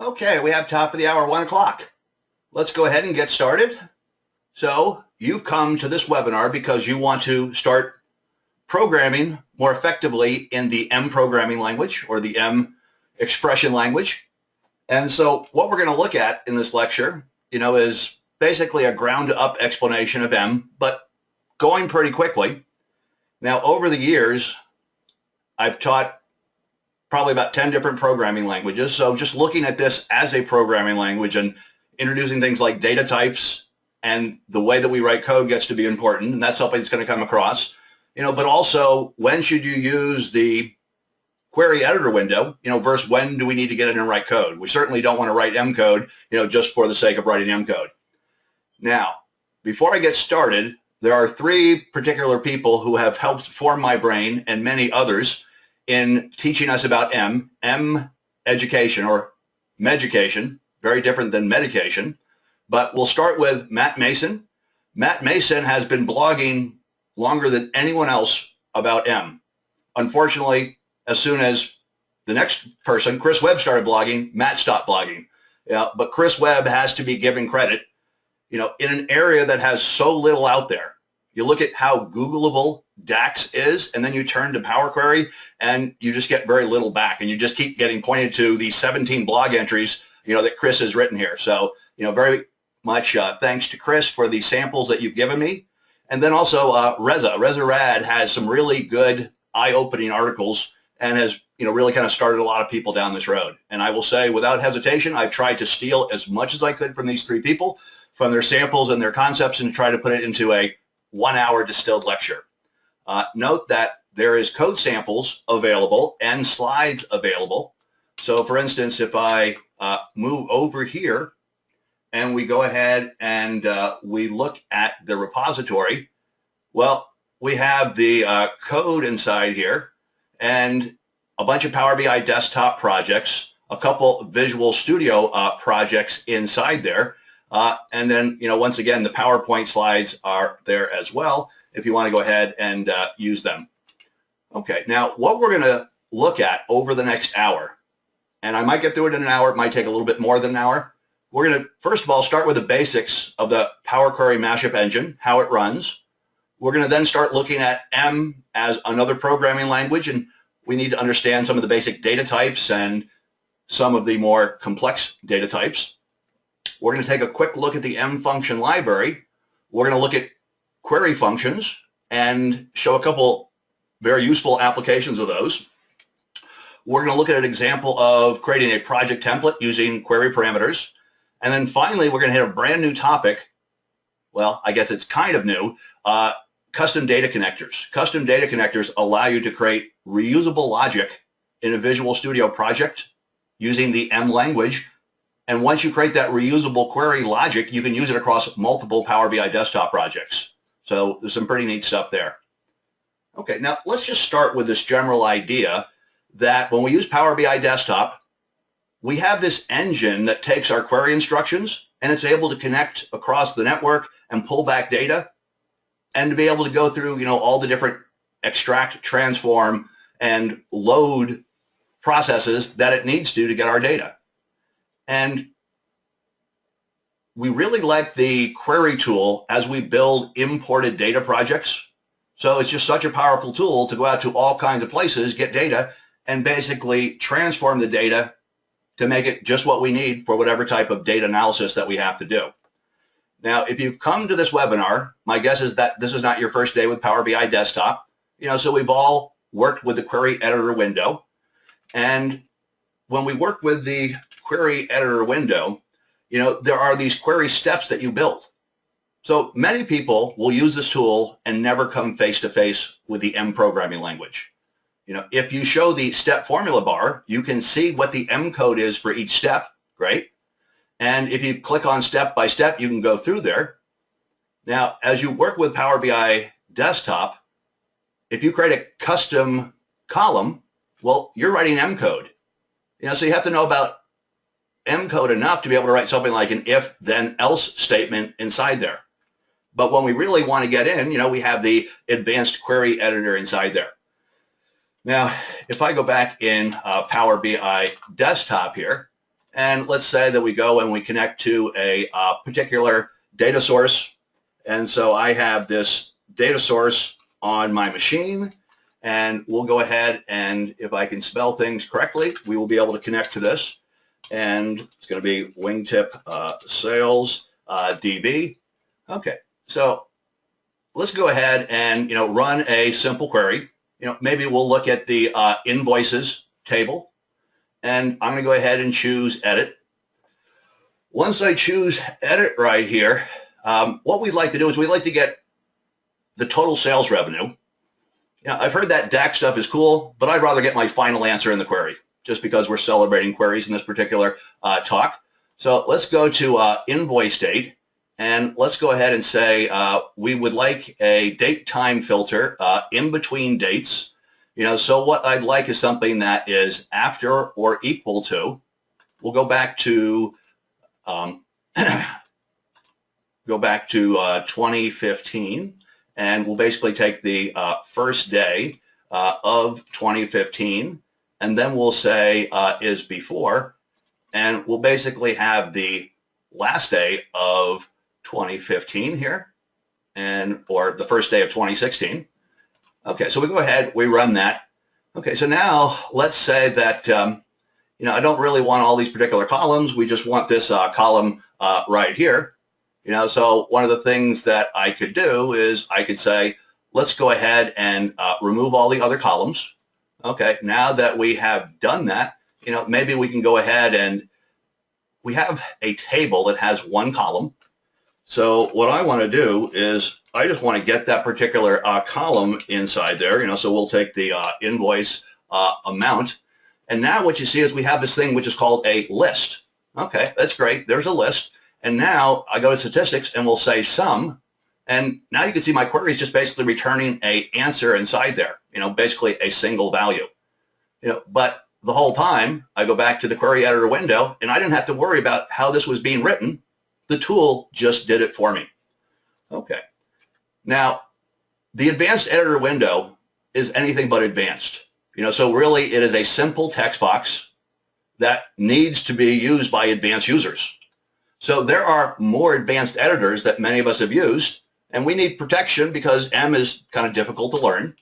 Okay, we have top of the hour, 1 o'clock. Let's go ahead and get started. So you've come to this webinar because you want to start programming more effectively in the M programming language or the M expression language. And so what we're going to look at in this lecture, is basically a ground up explanation of M, but going pretty quickly. Now, over the years, I've taught probably about 10 different programming languages. So just looking at this as a programming language and introducing things like data types and the way that we write code gets to be important, and that's something that's going to come across. But also, when should you use the query editor window, versus when do we need to get in and write code? We certainly don't want to write M code, just for the sake of writing M code. Now, before I get started, there are three particular people who have helped form my brain and many others in teaching us about M education or meducation, very different than medication. But we'll start with Matt Mason. Matt Mason has been blogging longer than anyone else about M. Unfortunately, as soon as the next person, Chris Webb, started blogging, Matt stopped blogging. But Chris Webb has to be given credit, in an area that has so little out there. You look at how Googleable DAX is, and then you turn to Power Query, and you just get very little back, and you just keep getting pointed to the 17 blog entries, that Chris has written here. So, very much thanks to Chris for the samples that you've given me. And then also Reza Rad has some really good eye-opening articles and has, really kind of started a lot of people down this road. And I will say, without hesitation, I've tried to steal as much as I could from these three people, from their samples and their concepts, and try to put it into a 1-hour distilled lecture. Note that there is code samples available and slides available. So for instance, if I move over here and we go ahead and we look at the repository, well, we have the code inside here and a bunch of Power BI desktop projects, a couple Visual Studio projects inside there. And then, once again, the PowerPoint slides are there as well if you want to go ahead and use them. Okay, now what we're going to look at over the next hour, and I might get through it in an hour, it might take a little bit more than an hour. We're going to, first of all, start with the basics of the Power Query mashup engine, how it runs. We're going to then start looking at M as another programming language, and we need to understand some of the basic data types and some of the more complex data types. We're going to take a quick look at the M function library. We're going to look at query functions and show a couple very useful applications of those. We're going to look at an example of creating a project template using query parameters. And then finally, we're going to hit a brand new topic. Well, I guess it's kind of new. Custom data connectors. Custom data connectors allow you to create reusable logic in a Visual Studio project using the M language. And once you create that reusable query logic, you can use it across multiple Power BI desktop projects. So there's some pretty neat stuff there. Okay, now let's just start with this general idea that when we use Power BI desktop, we have this engine that takes our query instructions and it's able to connect across the network and pull back data and to be able to go through, all the different extract, transform, and load processes that it needs to get our data. And we really like the query tool as we build imported data projects. So it's just such a powerful tool to go out to all kinds of places, get data, and basically transform the data to make it just what we need for whatever type of data analysis that we have to do. Now, if you've come to this webinar, my guess is that this is not your first day with Power BI Desktop. So we've all worked with the query editor window. And when we work with the query editor window, there are these query steps that you build. So many people will use this tool and never come face to face with the M programming language. If you show the step formula bar, you can see what the M code is for each step, great. And if you click on step by step, you can go through there. Now, as you work with Power BI Desktop, if you create a custom column, well, you're writing M code. So you have to know about M code enough to be able to write something like an if, then, else statement inside there. But when we really want to get in, we have the advanced query editor inside there. Now, if I go back in Power BI Desktop here, And let's say that we go and we connect to a particular data source. And so I have this data source on my machine, and we'll go ahead and if I can spell things correctly, we will be able to connect to this. And it's going to be Wingtip Sales DB. Okay, so let's go ahead and run a simple query. Maybe we'll look at the invoices table, and I'm going to go ahead and choose edit. Once I choose edit right here, what we'd like to do is we'd like to get the total sales revenue. I've heard that DAX stuff is cool, but I'd rather get my final answer in the query, just because we're celebrating queries in this particular talk. So let's go to invoice date, and let's go ahead and say we would like a date time filter in between dates. So what I'd like is something that is after or equal to. We'll go back to 2015, and we'll basically take the first day of 2015, and then we'll say is before, and we'll basically have the last day of 2015 here, or the first day of 2016. Okay, so we go ahead, we run that. Okay, so now let's say that I don't really want all these particular columns. We just want this column right here. So one of the things that I could do is I could say, let's go ahead and remove all the other columns. Okay, now that we have done that, maybe we can go ahead and we have a table that has one column. So what I want to do is I just want to get that particular column inside there. So we'll take the invoice amount. And now what you see is we have this thing which is called a list. Okay, that's great. There's a list. And now I go to statistics and we'll say sum. And now you can see my query is just basically returning an answer inside there, basically a single value. But the whole time I go back to the query editor window and I didn't have to worry about how this was being written. The tool just did it for me. Okay. Now, the advanced editor window is anything but advanced. So really it is a simple text box that needs to be used by advanced users. So there are more advanced editors that many of us have used, and we need protection because M is kind of difficult to learn.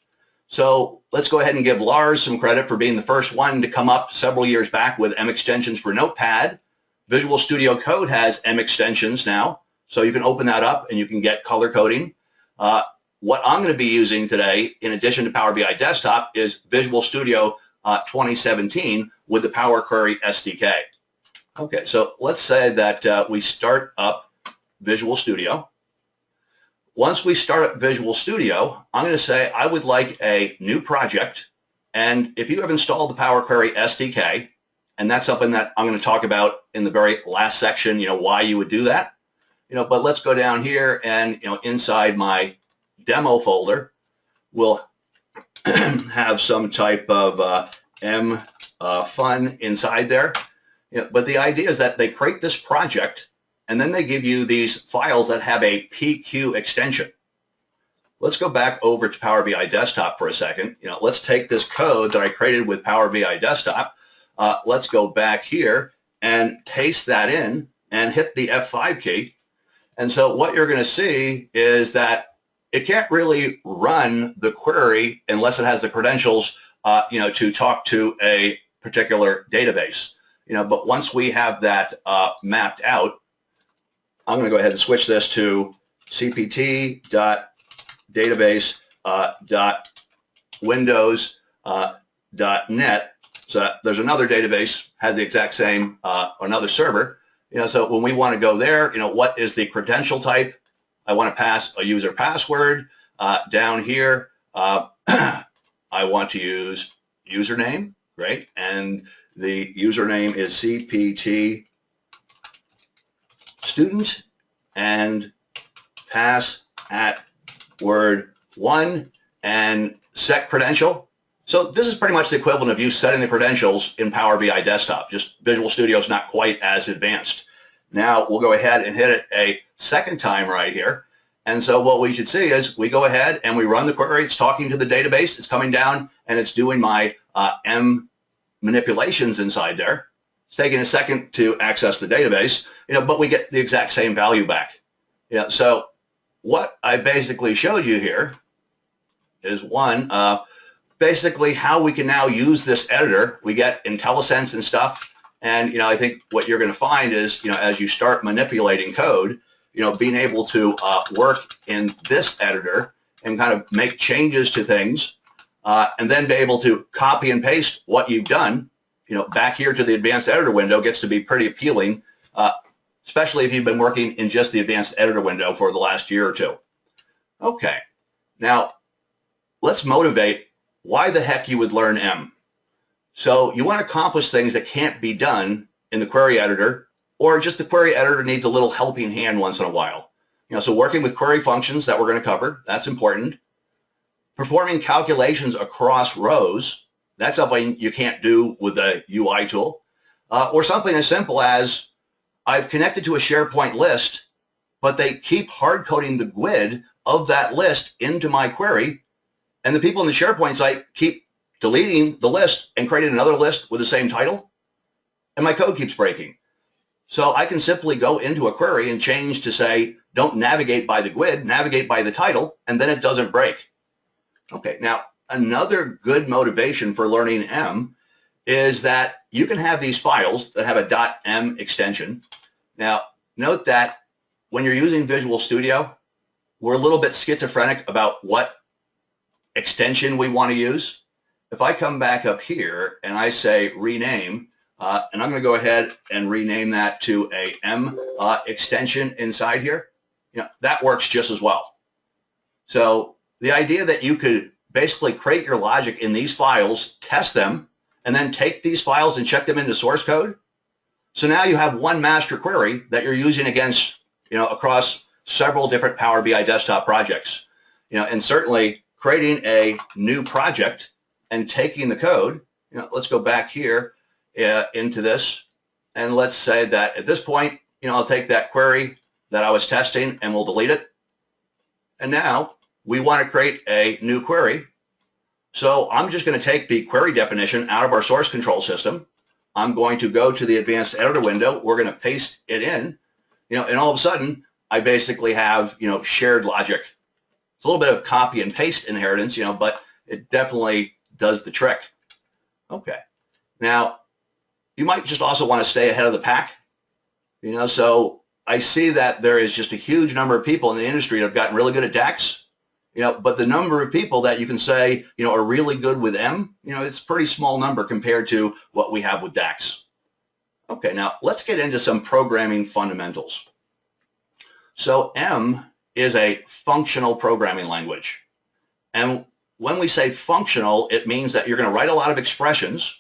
So let's go ahead and give Lars some credit for being the first one to come up several years back with M extensions for Notepad. Visual Studio Code has M extensions now, so you can open that up and you can get color coding. What I'm going to be using today, in addition to Power BI Desktop, is Visual Studio 2017 with the Power Query SDK. Okay, so let's say that we start up Visual Studio. Once we start up Visual Studio, I'm going to say I would like a new project. And if you have installed the Power Query SDK, and that's something that I'm going to talk about in the very last section, why you would do that. But let's go down here and, inside my demo folder, we'll have some type of M fun inside there. But the idea is that they create this project and then they give you these files that have a PQ extension. Let's go back over to Power BI Desktop for a second. Let's take this code that I created with Power BI Desktop. Let's go back here and paste that in and hit the F5 key. And so what you're going to see is that it can't really run the query unless it has the credentials, to talk to a particular database. But once we have that mapped out, I'm going to go ahead and switch this to cpt.database.windows.net. So there's another database, has the exact same, another server. So when we want to go there, what is the credential type? I want to pass a user password. Down here, I want to use username, right? And the username is CPT student and pass at word 1 and set credential. So this is pretty much the equivalent of you setting the credentials in Power BI Desktop. Just Visual Studio is not quite as advanced. Now we'll go ahead and hit it a second time right here. And so what we should see is we go ahead and we run the query. It's talking to the database. It's coming down and it's doing my M manipulations inside there. It's taking a second to access the database, but we get the exact same value back. So what I basically showed you here is one, basically how we can now use this editor. We get IntelliSense and stuff. And, I think what you're going to find is, as you start manipulating code, being able to work in this editor and kind of make changes to things, and then be able to copy and paste what you've done, back here to the advanced editor window gets to be pretty appealing, especially if you've been working in just the advanced editor window for the last year or two. Okay, now let's motivate why the heck you would learn M. So you want to accomplish things that can't be done in the query editor, or just the query editor needs a little helping hand once in a while. So working with query functions that we're going to cover, that's important. Performing calculations across rows, that's something you can't do with the UI tool. Or something as simple as, I've connected to a SharePoint list, but they keep hard-coding the GUID of that list into my query, and the people in the SharePoint site keep deleting the list and creating another list with the same title, and my code keeps breaking. So I can simply go into a query and change to say, don't navigate by the GUID, navigate by the title, and then it doesn't break. Okay, now another good motivation for learning M is that you can have these files that have a .m extension. Now, note that when you're using Visual Studio, we're a little bit schizophrenic about what extension we want to use. If I come back up here and I say rename, and I'm going to go ahead and rename that to a M extension inside here, that works just as well. So the idea that you could basically create your logic in these files, test them, and then take these files and check them into source code. So now you have one master query that you're using against, across several different Power BI desktop projects. And certainly creating a new project and taking the code, let's go back here into this, and let's say that at this point, I'll take that query that I was testing and we'll delete it. And now we want to create a new query. So I'm just going to take the query definition out of our source control system. I'm going to go to the advanced editor window. We're going to paste it in, and all of a sudden I basically have, shared logic. It's a little bit of copy and paste inheritance, but it definitely does the trick. Okay. Now, you might just also want to stay ahead of the pack. So I see that there is just a huge number of people in the industry that have gotten really good at DAX, but the number of people that you can say, are really good with M, it's a pretty small number compared to what we have with DAX. Okay, now let's get into some programming fundamentals. So M is a functional programming language. And when we say functional, it means that you're going to write a lot of expressions.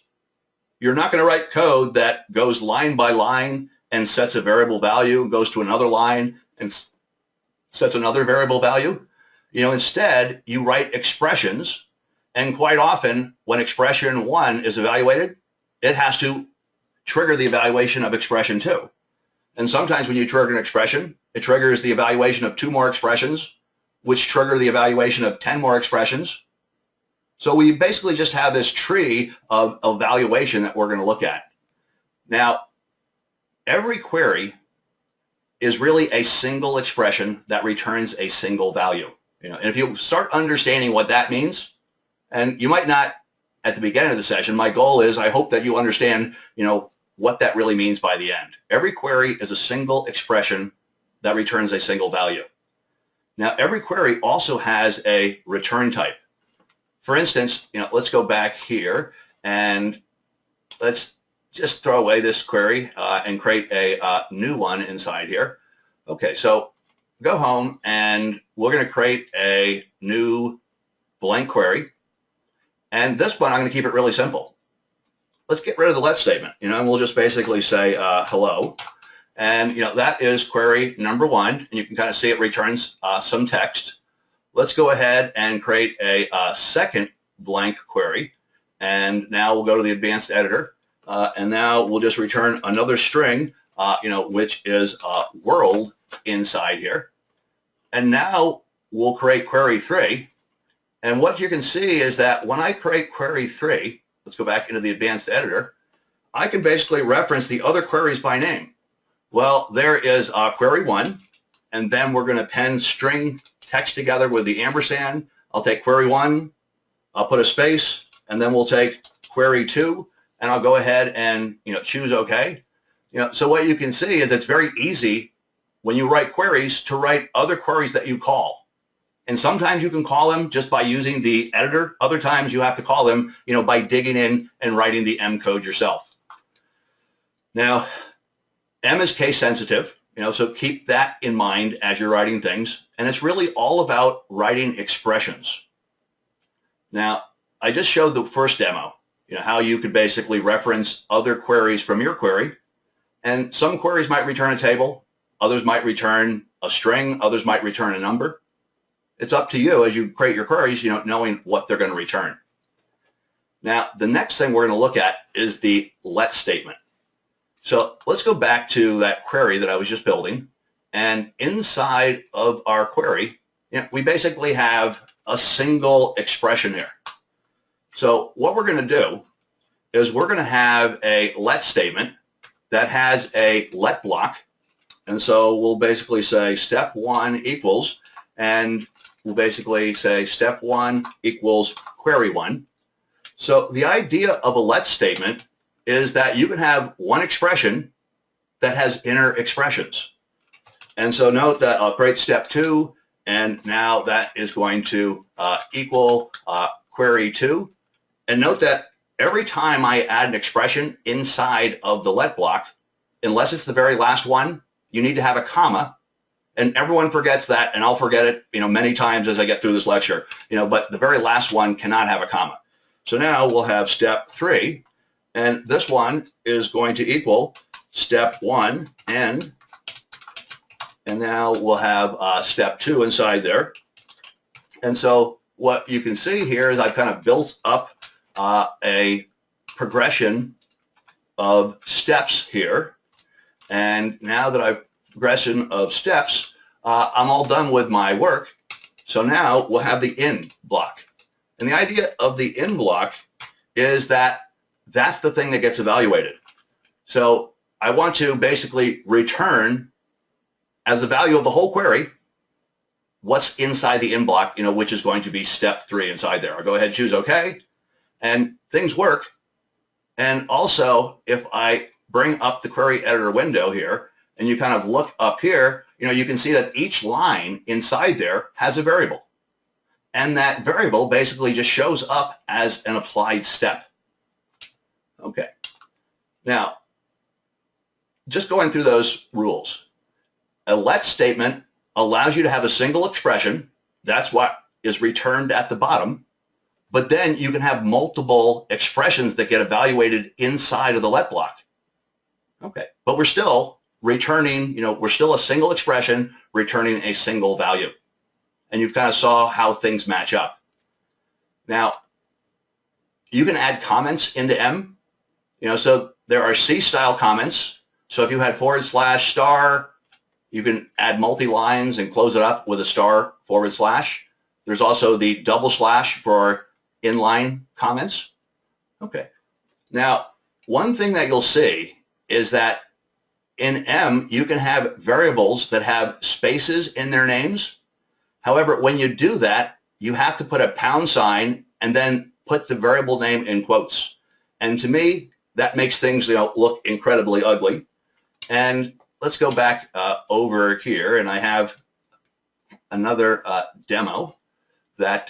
You're not going to write code that goes line by line and sets a variable value, goes to another line and sets another variable value. Instead, you write expressions, and quite often when expression 1 is evaluated, it has to trigger the evaluation of expression 2. And sometimes when you trigger an expression, it triggers the evaluation of 2 more expressions, which trigger the evaluation of 10 more expressions. So we basically just have this tree of evaluation that we're going to look at. Now, every query is really a single expression that returns a single value. And if you start understanding what that means, and you might not at the beginning of the session, my goal is I hope that you understand, what that really means by the end. Every query is a single expression that returns a single value. Now, every query also has a return type. For instance, let's go back here and let's just throw away this query and create a new one inside here. Okay, so go home and we're going to create a new blank query. And this one, I'm going to keep it really simple. Let's get rid of the let statement, and we'll just basically say hello. And, that is query number 1. And you can kind of see it returns some text. Let's go ahead and create a second blank query. And now we'll go to the advanced editor. And now we'll just return another string, which is world inside here. And now we'll create query 3. And what you can see is that when I create query 3, let's go back into the advanced editor, I can basically reference the other queries by name. Well, there is query 1, and then we're going to pen string text together with the ampersand. I'll take query 1, I'll put a space, and then we'll take query 2, and I'll go ahead and choose OK. So what you can see is it's very easy when you write queries to write other queries that you call. And sometimes you can call them just by using the editor. Other times you have to call them by digging in and writing the M code yourself. Now, M is case sensitive, so keep that in mind as you're writing things. And it's really all about writing expressions. Now, I just showed the first demo, how you could basically reference other queries from your query. And some queries might return a table, others might return a string, others might return a number. It's up to you as you create your queries, knowing what they're going to return. Now, the next thing we're going to look at is the let statement. So let's go back to that query that I was just building. And inside of our query, we basically have a single expression here. So what we're going to do is we're going to have a let statement that has a let block. And so we'll basically say step 1 equals, and we'll basically say step 1 equals query 1. So the idea of a let statement is that you can have one expression that has inner expressions. And so note that I'll create step 2, and now that is going to equal query 2. And note that every time I add an expression inside of the let block, unless it's the very last one, you need to have a comma. And everyone forgets that, and I'll forget it many times as I get through this lecture. But the very last one cannot have a comma. So now we'll have step 3. And this one is going to equal step 1 end. And now we'll have step 2 inside there. And so what you can see here is I've kind of built up a progression of steps here. And now that I've progression of steps, I'm all done with my work. So now we'll have the in block. And the idea of the in block is that that's the thing that gets evaluated. So I want to basically return as the value of the whole query what's inside the in block, which is going to be step 3 inside there. I'll go ahead and choose OK, and things work. And also, if I bring up the query editor window here, and you kind of look up here, you can see that each line inside there has a variable. And that variable basically just shows up as an applied step. Okay. Now, just going through those rules. A let statement allows you to have a single expression. That's what is returned at the bottom. But then you can have multiple expressions that get evaluated inside of the let block. Okay. But we're still returning, we're still a single expression returning a single value. And you've kind of saw how things match up. Now, you can add comments into M. So there are C-style comments. So if you had /*, you can add multi-lines and close it up with a */. There's also the // for inline comments. Okay. Now, one thing that you'll see is that in M, you can have variables that have spaces in their names. However, when you do that, you have to put a £sign and then put the variable name in quotes. And to me, that makes things look incredibly ugly. And let's go back over here, and I have another demo that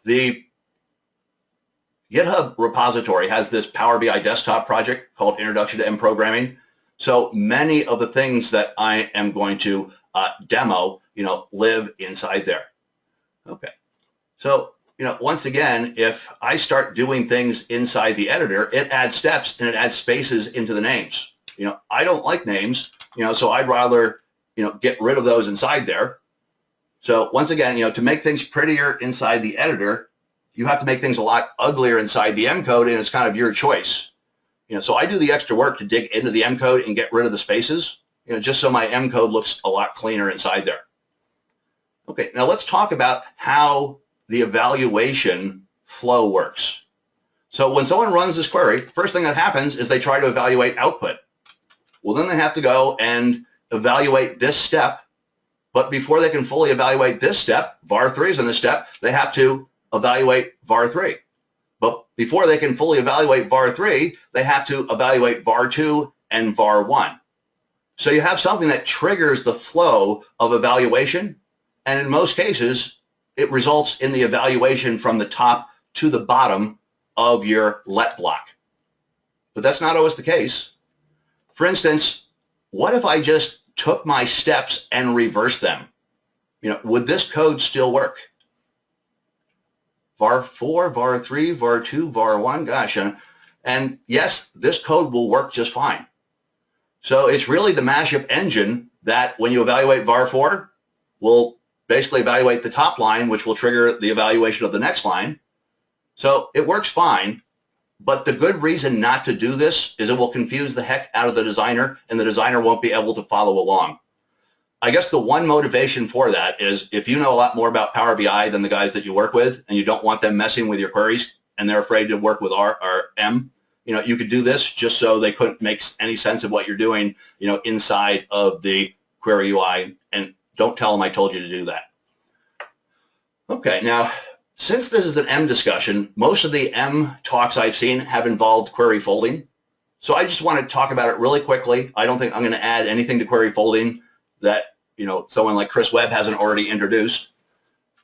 the GitHub repository has this Power BI desktop project called Introduction to M Programming. So many of the things that I am going to demo, live inside there. Okay. So, once again, if I start doing things inside the editor, it adds steps and it adds spaces into the names. I don't like names, so I'd rather, get rid of those inside there. So once again, to make things prettier inside the editor, you have to make things a lot uglier inside the M code, and it's kind of your choice. So I do the extra work to dig into the M code and get rid of the spaces, just so my M code looks a lot cleaner inside there. Okay, now let's talk about how the evaluation flow works. So when someone runs this query, first thing that happens is they try to evaluate output. Well, then they have to go and evaluate this step. But before they can fully evaluate this step, var3 is in this step, they have to evaluate var3. But before they can fully evaluate var3, they have to evaluate var2 and var1. So you have something that triggers the flow of evaluation, and in most cases, it results in the evaluation from the top to the bottom of your let block. But that's not always the case. For instance, what if I just took my steps and reversed them? Would this code still work? var4, var3, var2, var1, gosh. And yes, this code will work just fine. So it's really the mashup engine that when you evaluate var4 will basically evaluate the top line, which will trigger the evaluation of the next line. So it works fine, but the good reason not to do this is it will confuse the heck out of the designer, and the designer won't be able to follow along. I guess the one motivation for that is if you know a lot more about Power BI than the guys that you work with, and you don't want them messing with your queries, and they're afraid to work with R or M, you could do this just so they couldn't make any sense of what you're doing, inside of the query UI, and don't tell them I told you to do that. Okay, now, since this is an M discussion, most of the M talks I've seen have involved query folding. So I just want to talk about it really quickly. I don't think I'm going to add anything to query folding that, someone like Chris Webb hasn't already introduced.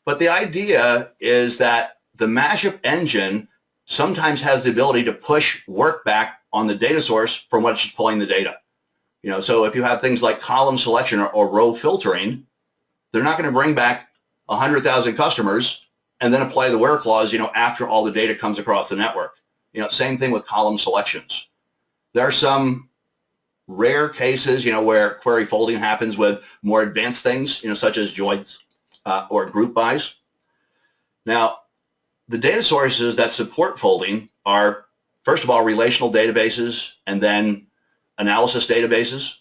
But the idea is that the mashup engine sometimes has the ability to push work back on the data source from which it's pulling the data. So if you have things like column selection or row filtering, they're not going to bring back 100,000 customers and then apply the where clause, after all the data comes across the network. Same thing with column selections. There are some rare cases, where query folding happens with more advanced things, such as joins or group bys. Now, the data sources that support folding are, first of all, relational databases and then analysis databases.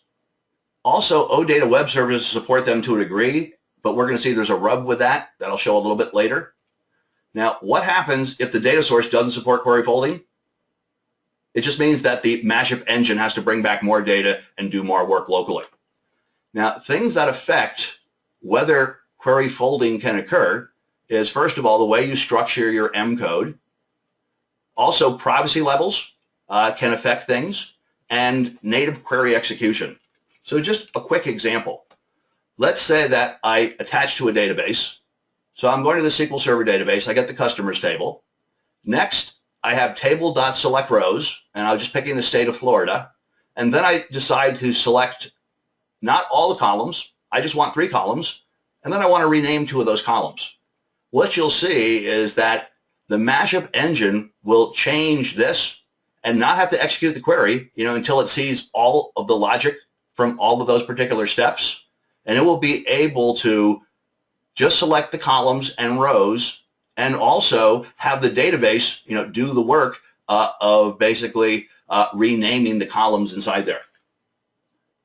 Also, OData web services support them to a degree, but we're going to see there's a rub with that I'll show a little bit later. Now, what happens if the data source doesn't support query folding? It just means that the mashup engine has to bring back more data and do more work locally. Now, things that affect whether query folding can occur is, first of all, the way you structure your M code. Also, privacy levels can affect things, and native query execution. So just a quick example. Let's say that I attach to a database. So I'm going to the SQL Server database. I get the customers table. Next, I have table.selectRows, and I'm just picking the state of Florida. And then I decide to select not all the columns. I just want 3 columns. And then I want to rename 2 of those columns. What you'll see is that the mashup engine will change this and not have to execute the query, until it sees all of the logic from all of those particular steps. And it will be able to just select the columns and rows and also have the database, do the work of basically renaming the columns inside there.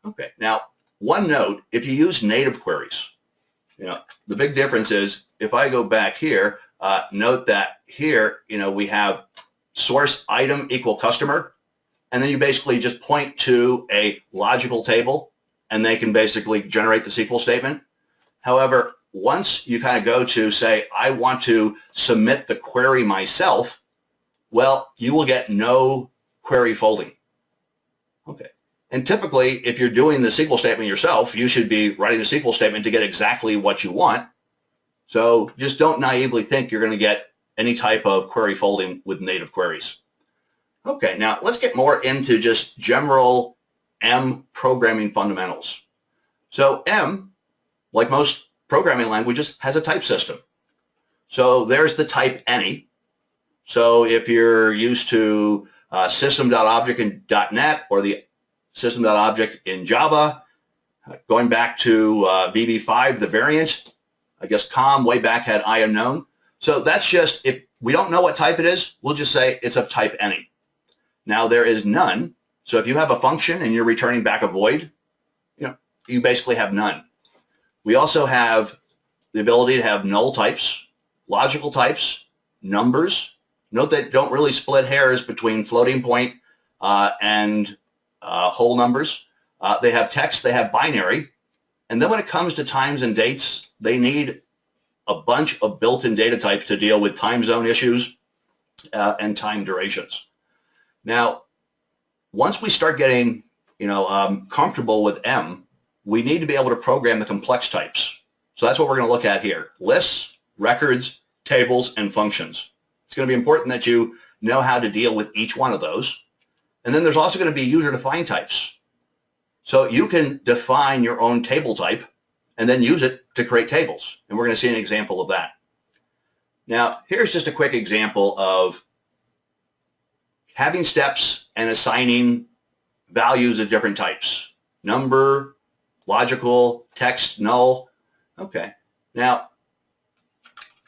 Okay, now one note, if you use native queries, the big difference is if I go back here, note that here, we have source item equal customer, and then you basically just point to a logical table and they can basically generate the SQL statement. However, once you kind of go to say, I want to submit the query myself, well, you will get no query folding. Okay. And typically, if you're doing the SQL statement yourself, you should be writing a SQL statement to get exactly what you want. So just don't naively think you're going to get any type of query folding with native queries. Okay, now let's get more into just general M programming fundamentals. So M, like most programming languages, has a type system. So there's the type any. So if you're used to system.object in .NET or the system.object in Java, going back to VB5, the variant, I guess COM way back had IUnknown. So that's just, if we don't know what type it is, we'll just say it's of type any. Now there is none. So if you have a function and you're returning back a void, you basically have none. We also have the ability to have null types, logical types, numbers, Note that don't really split hairs between floating point and whole numbers. They have text, they have binary. And then when it comes to times and dates, they need a bunch of built-in data types to deal with time zone issues and time durations. Now, once we start getting comfortable with M, we need to be able to program the complex types. So that's what we're going to look at here. Lists, records, tables, and functions. It's going to be important that you know how to deal with each one of those. And then there's also going to be user-defined types. So you can define your own table type and then use it to create tables. And we're going to see an example of that. Now, here's just a quick example of having steps and assigning values of different types. Number, logical, text, null. Okay. Now,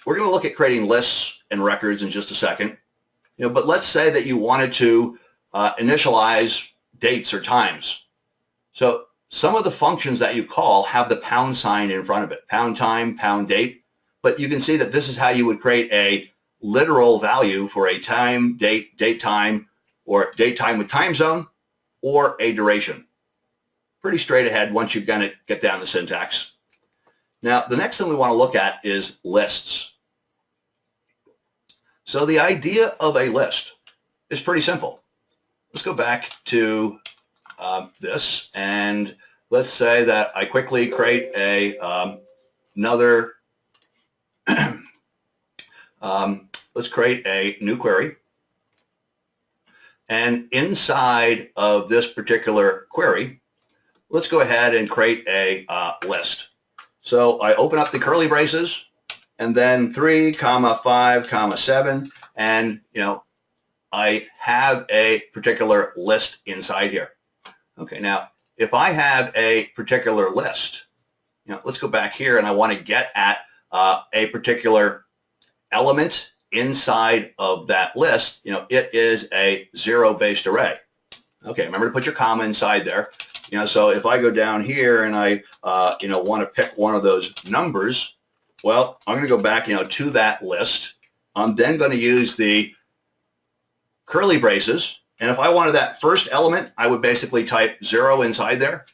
we're going to look at creating lists and records in just a second. But let's say that you wanted to initialize dates or times. So some of the functions that you call have the pound sign in front of it, pound time, pound date. But you can see that this is how you would create a literal value for a time, date, date time, or date time with time zone, or a duration. Pretty straight ahead once you're going to get down the syntax. Now, the next thing we want to look at is lists. So the idea of a list is pretty simple. Let's go back to this, and let's say that I quickly create another, let's create a new query. And inside of this particular query, let's go ahead and create a list. So I open up the curly braces, and then 3, 5, 7, and I have a particular list inside here. Okay, now if I have a particular list, let's go back here, and I want to get at a particular element inside of that list. It is a zero-based array. Okay, remember to put your comma inside there. So if I go down here and I want to pick one of those numbers, well, I'm going to go back to that list. I'm then going to use the curly braces, and if I wanted that first element, I would basically type 0 inside there.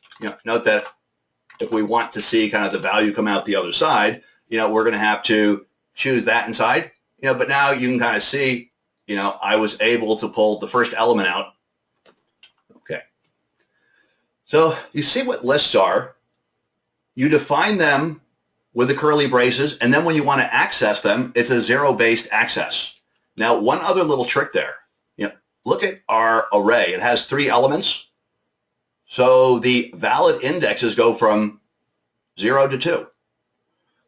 Note that if we want to see kind of the value come out the other side, we're going to have to choose that inside. But now you can kind of see, I was able to pull the first element out. Okay. So you see what lists are. You define them with the curly braces, and then when you want to access them, it's a zero-based access. Now, one other little trick there. Look at our array. It has 3 elements. So the valid indexes go from 0 to 2.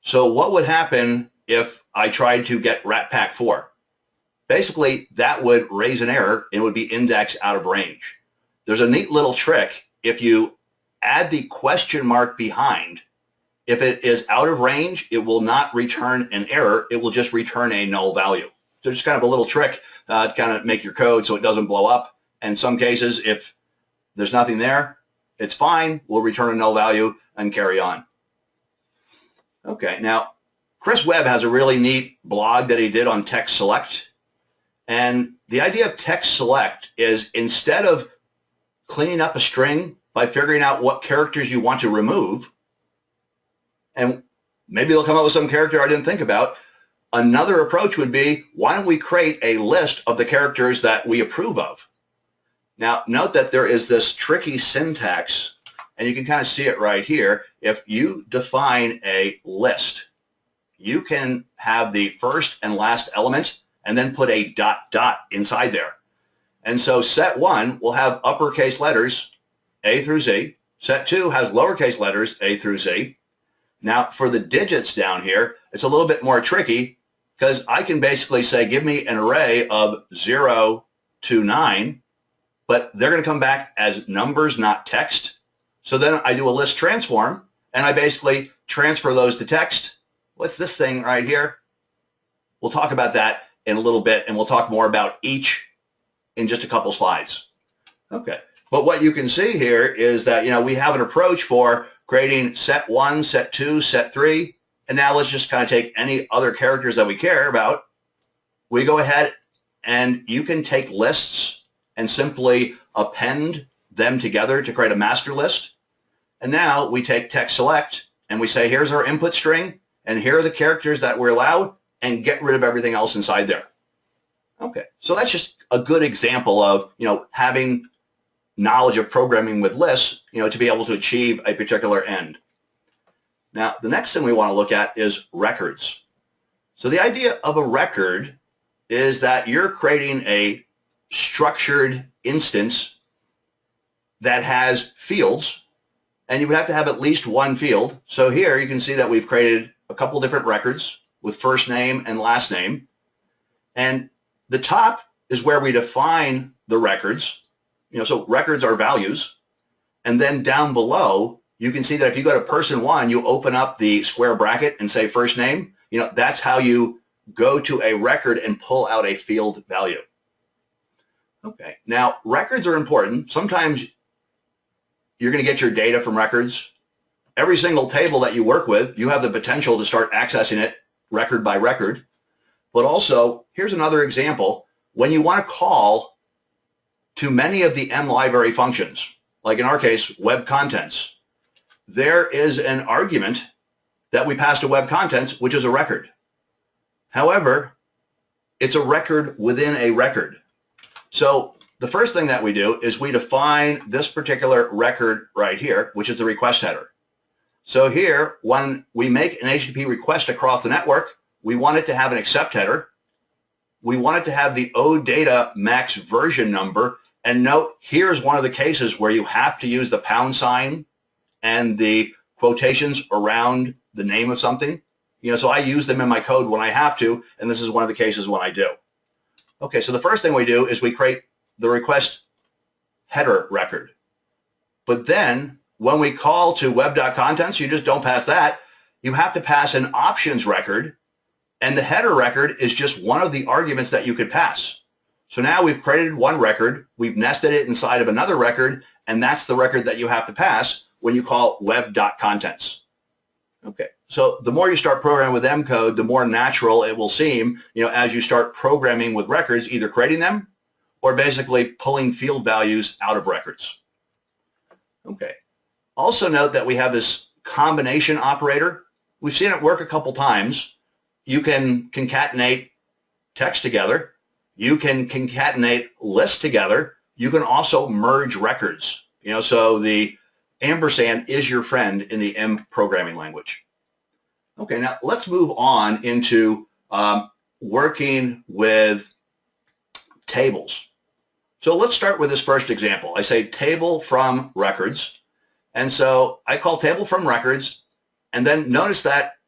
So what would happen if I tried to get Rat Pack 4? Basically, that would raise an error and it would be indexed out of range. There's a neat little trick. If you add the question mark behind, if it is out of range, it will not return an error. It will just return a null value. So just kind of a little trick to kind of make your code so it doesn't blow up. And in some cases, if there's nothing there, it's fine. We'll return a null value and carry on. Okay, now Chris Webb has a really neat blog that he did on text select. And the idea of text select is instead of cleaning up a string by figuring out what characters you want to remove, and maybe they'll come up with some character I didn't think about, another approach would be, why don't we create a list of the characters that we approve of? Now, note that there is this tricky syntax, and you can kind of see it right here. If you define a list, you can have the first and last element and then put a ... inside there. And so set 1 will have uppercase letters A through Z. Set 2 has lowercase letters A through Z. Now, for the digits down here, it's a little bit more tricky because I can basically say, give me an array of 0 to 9, but they're going to come back as numbers, not text. So then I do a list transform, and I basically transfer those to text. What's this thing right here? We'll talk about that in a little bit, and we'll talk more about each in just a couple slides. Okay, but what you can see here is that, we have an approach for creating set 1, set 2, set 3, and now let's just kind of take any other characters that we care about. We go ahead and you can take lists and simply append them together to create a master list. And now we take text select and we say, here's our input string, and here are the characters that we're allowed, and get rid of everything else inside there. Okay, so that's just a good example of, having knowledge of programming with lists, to be able to achieve a particular end. Now, the next thing we want to look at is records. So the idea of a record is that you're creating a structured instance that has fields, and you would have to have at least one field. So here you can see that we've created a couple different records with first name and last name. And the top is where we define the records. So records are values. And then down below, you can see that if you go to person one, you open up the square bracket and say first name. That's how you go to a record and pull out a field value. Okay, now records are important. Sometimes you're going to get your data from records. Every single table that you work with, you have the potential to start accessing it record by record. But also, here's another example. When you want to call to many of the mLibrary functions, like in our case, web contents, there is an argument that we pass to web contents, which is a record. However, it's a record within a record. So the first thing that we do is we define this particular record right here, which is the request header. So here, when we make an HTTP request across the network, we want it to have an accept header. We want it to have the OData max version number. And note, here's one of the cases where you have to use the # and the quotations around the name of something. So I use them in my code when I have to, and this is one of the cases when I do. Okay, so the first thing we do is we create the request header record. But then when we call to web.contents, you just don't pass that. You have to pass an options record, and the header record is just one of the arguments that you could pass. So now we've created one record, we've nested it inside of another record, and that's the record that you have to pass when you call web.contents. Okay, so the more you start programming with M code, the more natural it will seem, as you start programming with records, either creating them or basically pulling field values out of records. Okay. Also note that we have this combination operator. We've seen it work a couple times. You can concatenate text together. You can concatenate lists together. You can also merge records. So the ampersand is your friend in the M programming language. Okay, now let's move on into working with tables. So let's start with this first example. I say table from records. And so I call table from records, and then notice that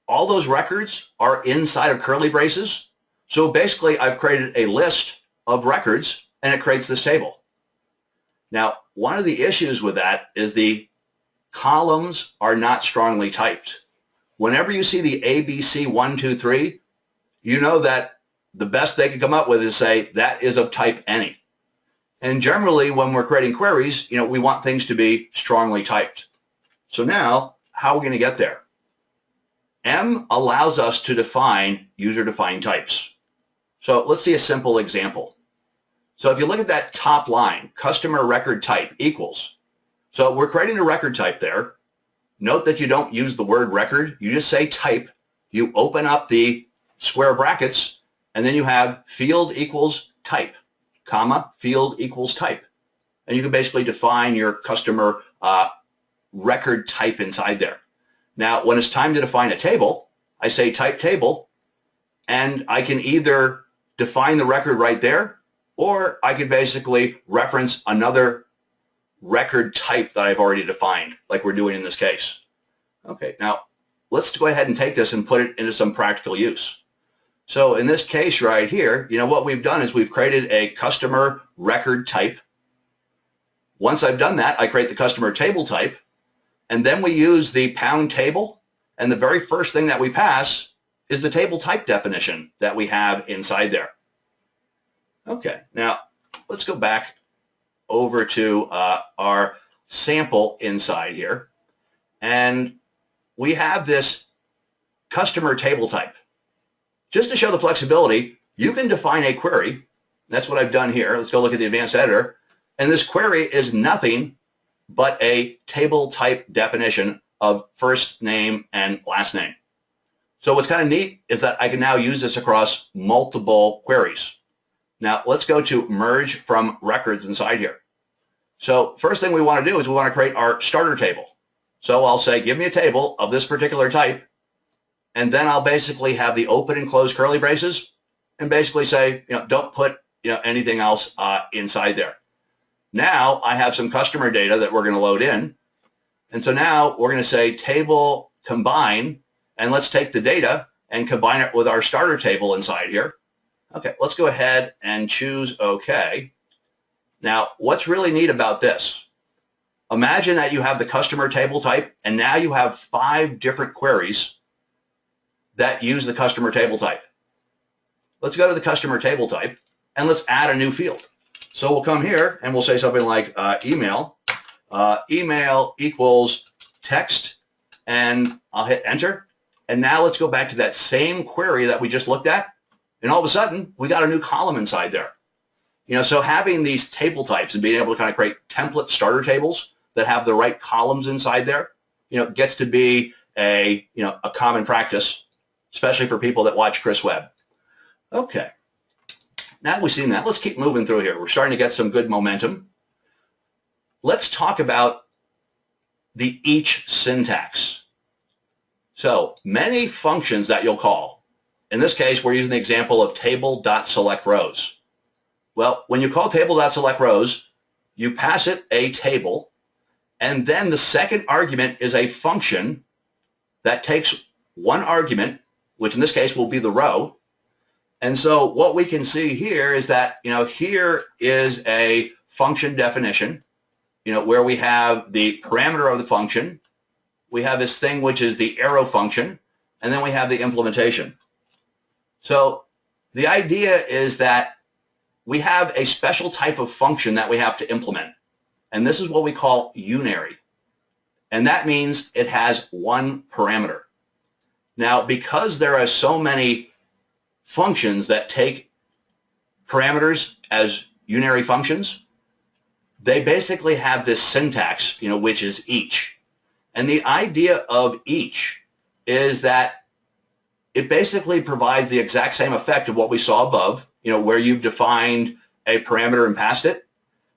all those records are inside of curly braces. So basically, I've created a list of records, and it creates this table. Now, one of the issues with that is the columns are not strongly typed. Whenever you see the ABC 1, 2, 3, you know that the best they could come up with is say that is of type any. And generally, when we're creating queries, we want things to be strongly typed. So now, how are we going to get there? M allows us to define user-defined types. So let's see a simple example. So if you look at that top line, customer record type equals. So we're creating a record type there. Note that you don't use the word record. You just say type. You open up the square brackets, and then you have field equals type, comma, field equals type. And you can basically define your customer record type inside there. Now, when it's time to define a table, I say type table, and I can either define the record right there, or I could basically reference another record type that I've already defined, like we're doing in this case. Okay, now let's go ahead and take this and put it into some practical use. So in this case right here, what we've done is we've created a customer record type. Once I've done that, I create the customer table type, and then we use the pound table, and the very first thing that we pass is the table type definition that we have inside there. Okay, now let's go back over to our sample inside here, and we have this customer table type. Just to show the flexibility, you can define a query. That's what I've done here. Let's go look at the advanced editor. And this query is nothing but a table type definition of first name and last name. So what's kind of neat is that I can now use this across multiple queries. Now let's go to merge from records inside here. So first thing we want to do is we want to create our starter table. So I'll say, give me a table of this particular type, and then I'll basically have the open and close curly braces and basically say, don't put anything else inside there. Now I have some customer data that we're going to load in. And so now we're going to say table combine, and let's take the data and combine it with our starter table inside here. Okay, let's go ahead and choose OK. Now, what's really neat about this? Imagine that you have the customer table type, and now you have 5 different queries that use the customer table type. Let's go to the customer table type, and let's add a new field. So we'll come here, and we'll say something like email. Email equals text, and I'll hit enter. And now let's go back to that same query that we just looked at, and all of a sudden, we got a new column inside there. So having these table types and being able to kind of create template starter tables that have the right columns inside there, gets to be a common practice, especially for people that watch Chris Webb. Okay. Now we've seen that. Let's keep moving through here. We're starting to get some good momentum. Let's talk about the each syntax. So many functions that you'll call. In this case, we're using the example of table.selectRows. Well, when you call table.selectRows, you pass it a table, and then the second argument is a function that takes one argument, which in this case will be the row. And so what we can see here is that, here is a function definition, where we have the parameter of the function. We have this thing which is the arrow function, and then we have the implementation. So the idea is that we have a special type of function that we have to implement. And this is what we call unary. And that means it has one parameter. Now, because there are so many functions that take parameters as unary functions, they basically have this syntax, which is each. And the idea of each is that it basically provides the exact same effect of what we saw above, where you've defined a parameter and passed it.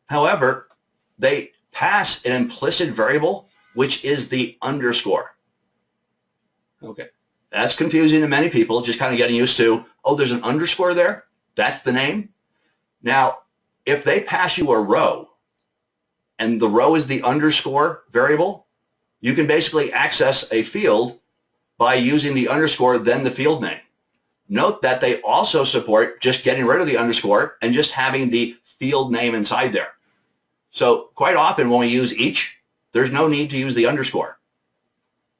However, they pass an implicit variable, which is the underscore. Okay, that's confusing to many people, just kind of getting used to, oh, there's an underscore there? That's the name? Now, if they pass you a row, and the row is the underscore variable, you can basically access a field by using the underscore, then the field name. Note that they also support just getting rid of the underscore and just having the field name inside there. So quite often when we use each, there's no need to use the underscore.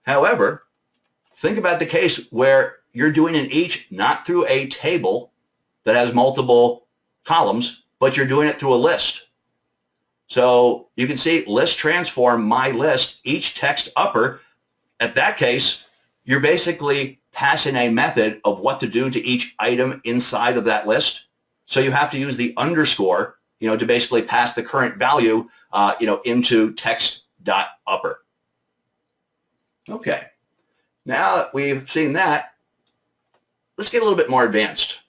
However, think about the case where you're doing an each not through a table that has multiple columns, but you're doing it through a list. So you can see list transform my list, each text upper. At that case, you're basically passing a method of what to do to each item inside of that list. So you have to use the underscore, to basically pass the current value, into text.upper. Okay. Now that we've seen that, let's get a little bit more advanced.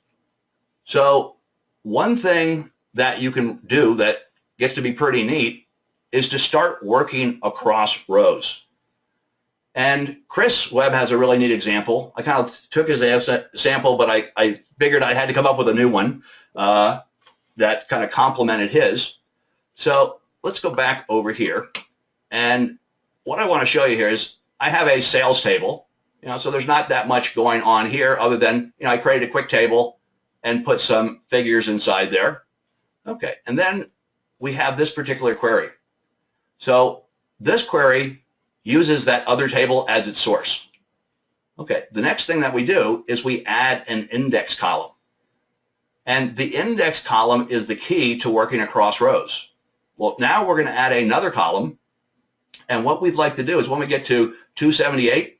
So one thing that you can do that gets to be pretty neat is to start working across rows. And Chris Webb has a really neat example. I kind of took his sample, but I figured I had to come up with a new one that kind of complemented his. So let's go back over here. And what I want to show you here is I have a sales table. So there's not that much going on here other than, I created a quick table and put some figures inside there. Okay, and then we have this particular query. So this query uses that other table as its source. Okay, the next thing that we do is we add an index column. And the index column is the key to working across rows. Well, now we're going to add another column. And what we'd like to do is when we get to 278,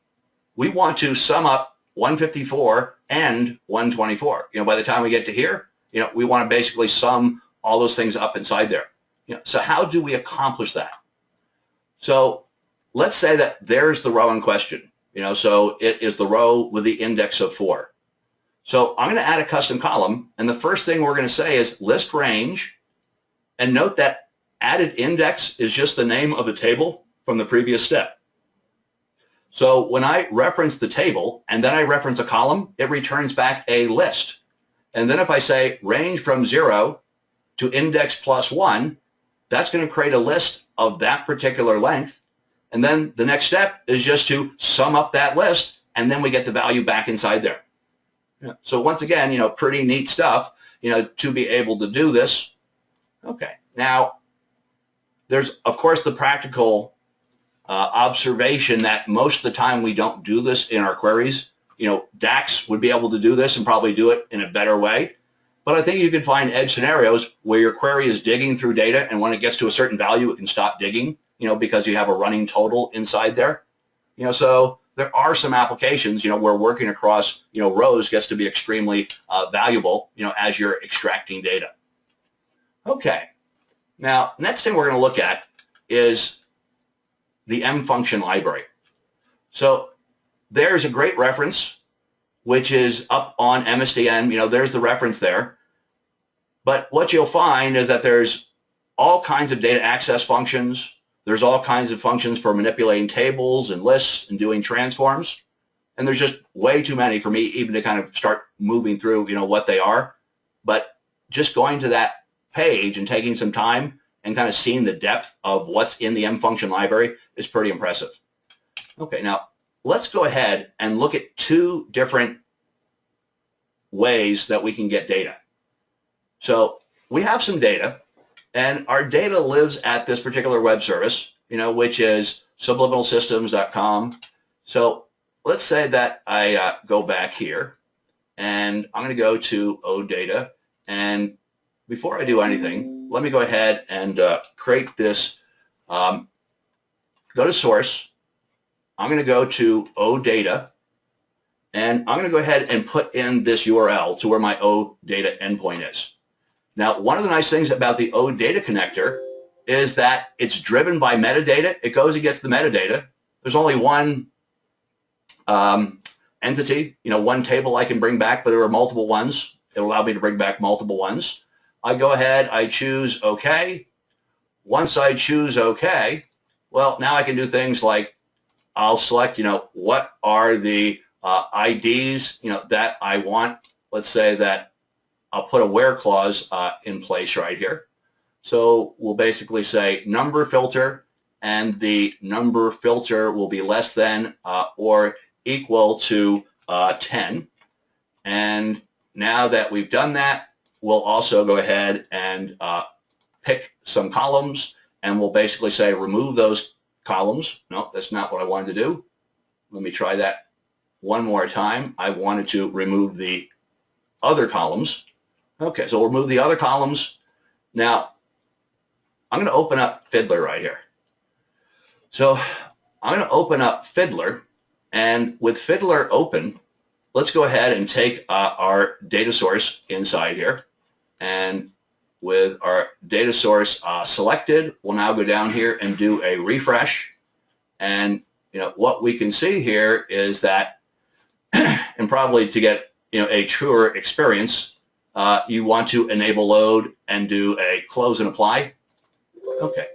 we want to sum up 154 and 124. By the time we get to here, we want to basically sum all those things up inside there. So how do we accomplish that? So let's say that there's the row in question. So it is the row with the index of 4. So I'm going to add a custom column, and the first thing we're going to say is list range, and note that added index is just the name of the table from the previous step. So when I reference the table and then I reference a column, it returns back a list. And then if I say range from 0 to index plus 1, that's going to create a list of that particular length. And then the next step is just to sum up that list, and then we get the value back inside there. So once again, pretty neat stuff, to be able to do this. Okay. Now, there's, of course, the practical observation that most of the time we don't do this in our queries. DAX would be able to do this and probably do it in a better way. But I think you can find edge scenarios where your query is digging through data, and when it gets to a certain value, it can stop digging, because you have a running total inside there. So there are some applications, where working across, rows gets to be extremely valuable, as you're extracting data. Okay. Now, next thing we're going to look at is the M function library. So there's a great reference, which is up on MSDN. There's the reference there. But what you'll find is that there's all kinds of data access functions. There's all kinds of functions for manipulating tables and lists and doing transforms. And there's just way too many for me even to kind of start moving through, what they are. But just going to that page and taking some time and kind of seeing the depth of what's in the M function library is pretty impressive. Okay, now let's go ahead and look at two different ways that we can get data. So we have some data, and our data lives at this particular web service, which is subliminalsystems.com. So let's say that I go back here, and I'm going to go to OData, and before I do anything, let me go ahead and create this. Go to source. I'm going to go to OData, and I'm going to go ahead and put in this URL to where my OData endpoint is. Now, one of the nice things about the OData connector is that it's driven by metadata. It goes and gets the metadata. There's only one entity, one table I can bring back, but there are multiple ones. It'll allow me to bring back multiple ones. I go ahead, I choose OK. Once I choose OK, well, now I can do things like I'll select, what are the IDs, that I want. Let's say that I'll put a where clause in place right here. So we'll basically say number filter, and the number filter will be less than or equal to 10. And now that we've done that, we'll also go ahead and pick some columns, and we'll basically say remove those columns. No, that's not what I wanted to do. Let me try that one more time. I wanted to remove the other columns. Okay, so we'll remove the other columns. Now, I'm going to open up Fiddler right here. So I'm going to open up Fiddler, and with Fiddler open, let's go ahead and take our data source inside here. And with our data source selected, we'll now go down here and do a refresh. And what we can see here is that, and probably to get a truer experience, you want to enable load and do a close and apply. Okay.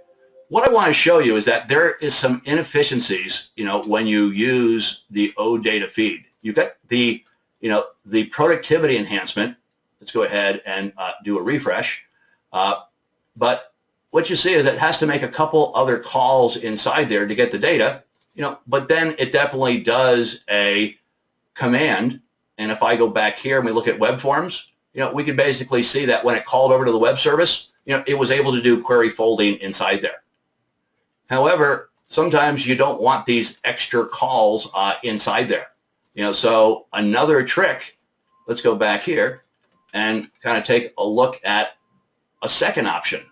What I want to show you is that there is some inefficiencies, when you use the OData feed. You get the productivity enhancement. Let's go ahead and do a refresh. But what you see is it has to make a couple other calls inside there to get the data, but then it definitely does a command. And if I go back here and we look at web forms, we can basically see that when it called over to the web service, it was able to do query folding inside there. However, sometimes you don't want these extra calls inside there. So another trick, let's go back here and kind of take a look at a second option.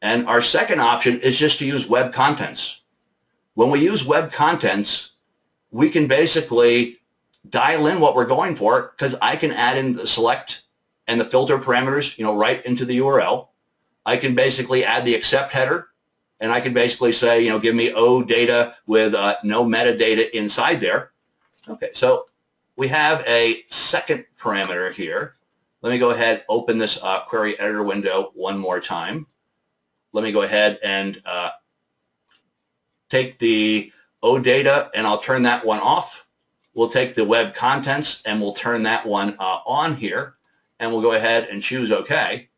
And our second option is just to use web contents. When we use web contents, we can basically dial in what we're going for, because I can add in the select and the filter parameters, right into the URL. I can basically add the accept header, and I can basically say, give me OData with no metadata inside there. Okay, so we have a second parameter here. Let me go ahead, open this query editor window one more time. Let me go ahead and take the OData, and I'll turn that one off. We'll take the web contents, and we'll turn that one on here, and we'll go ahead and choose OK.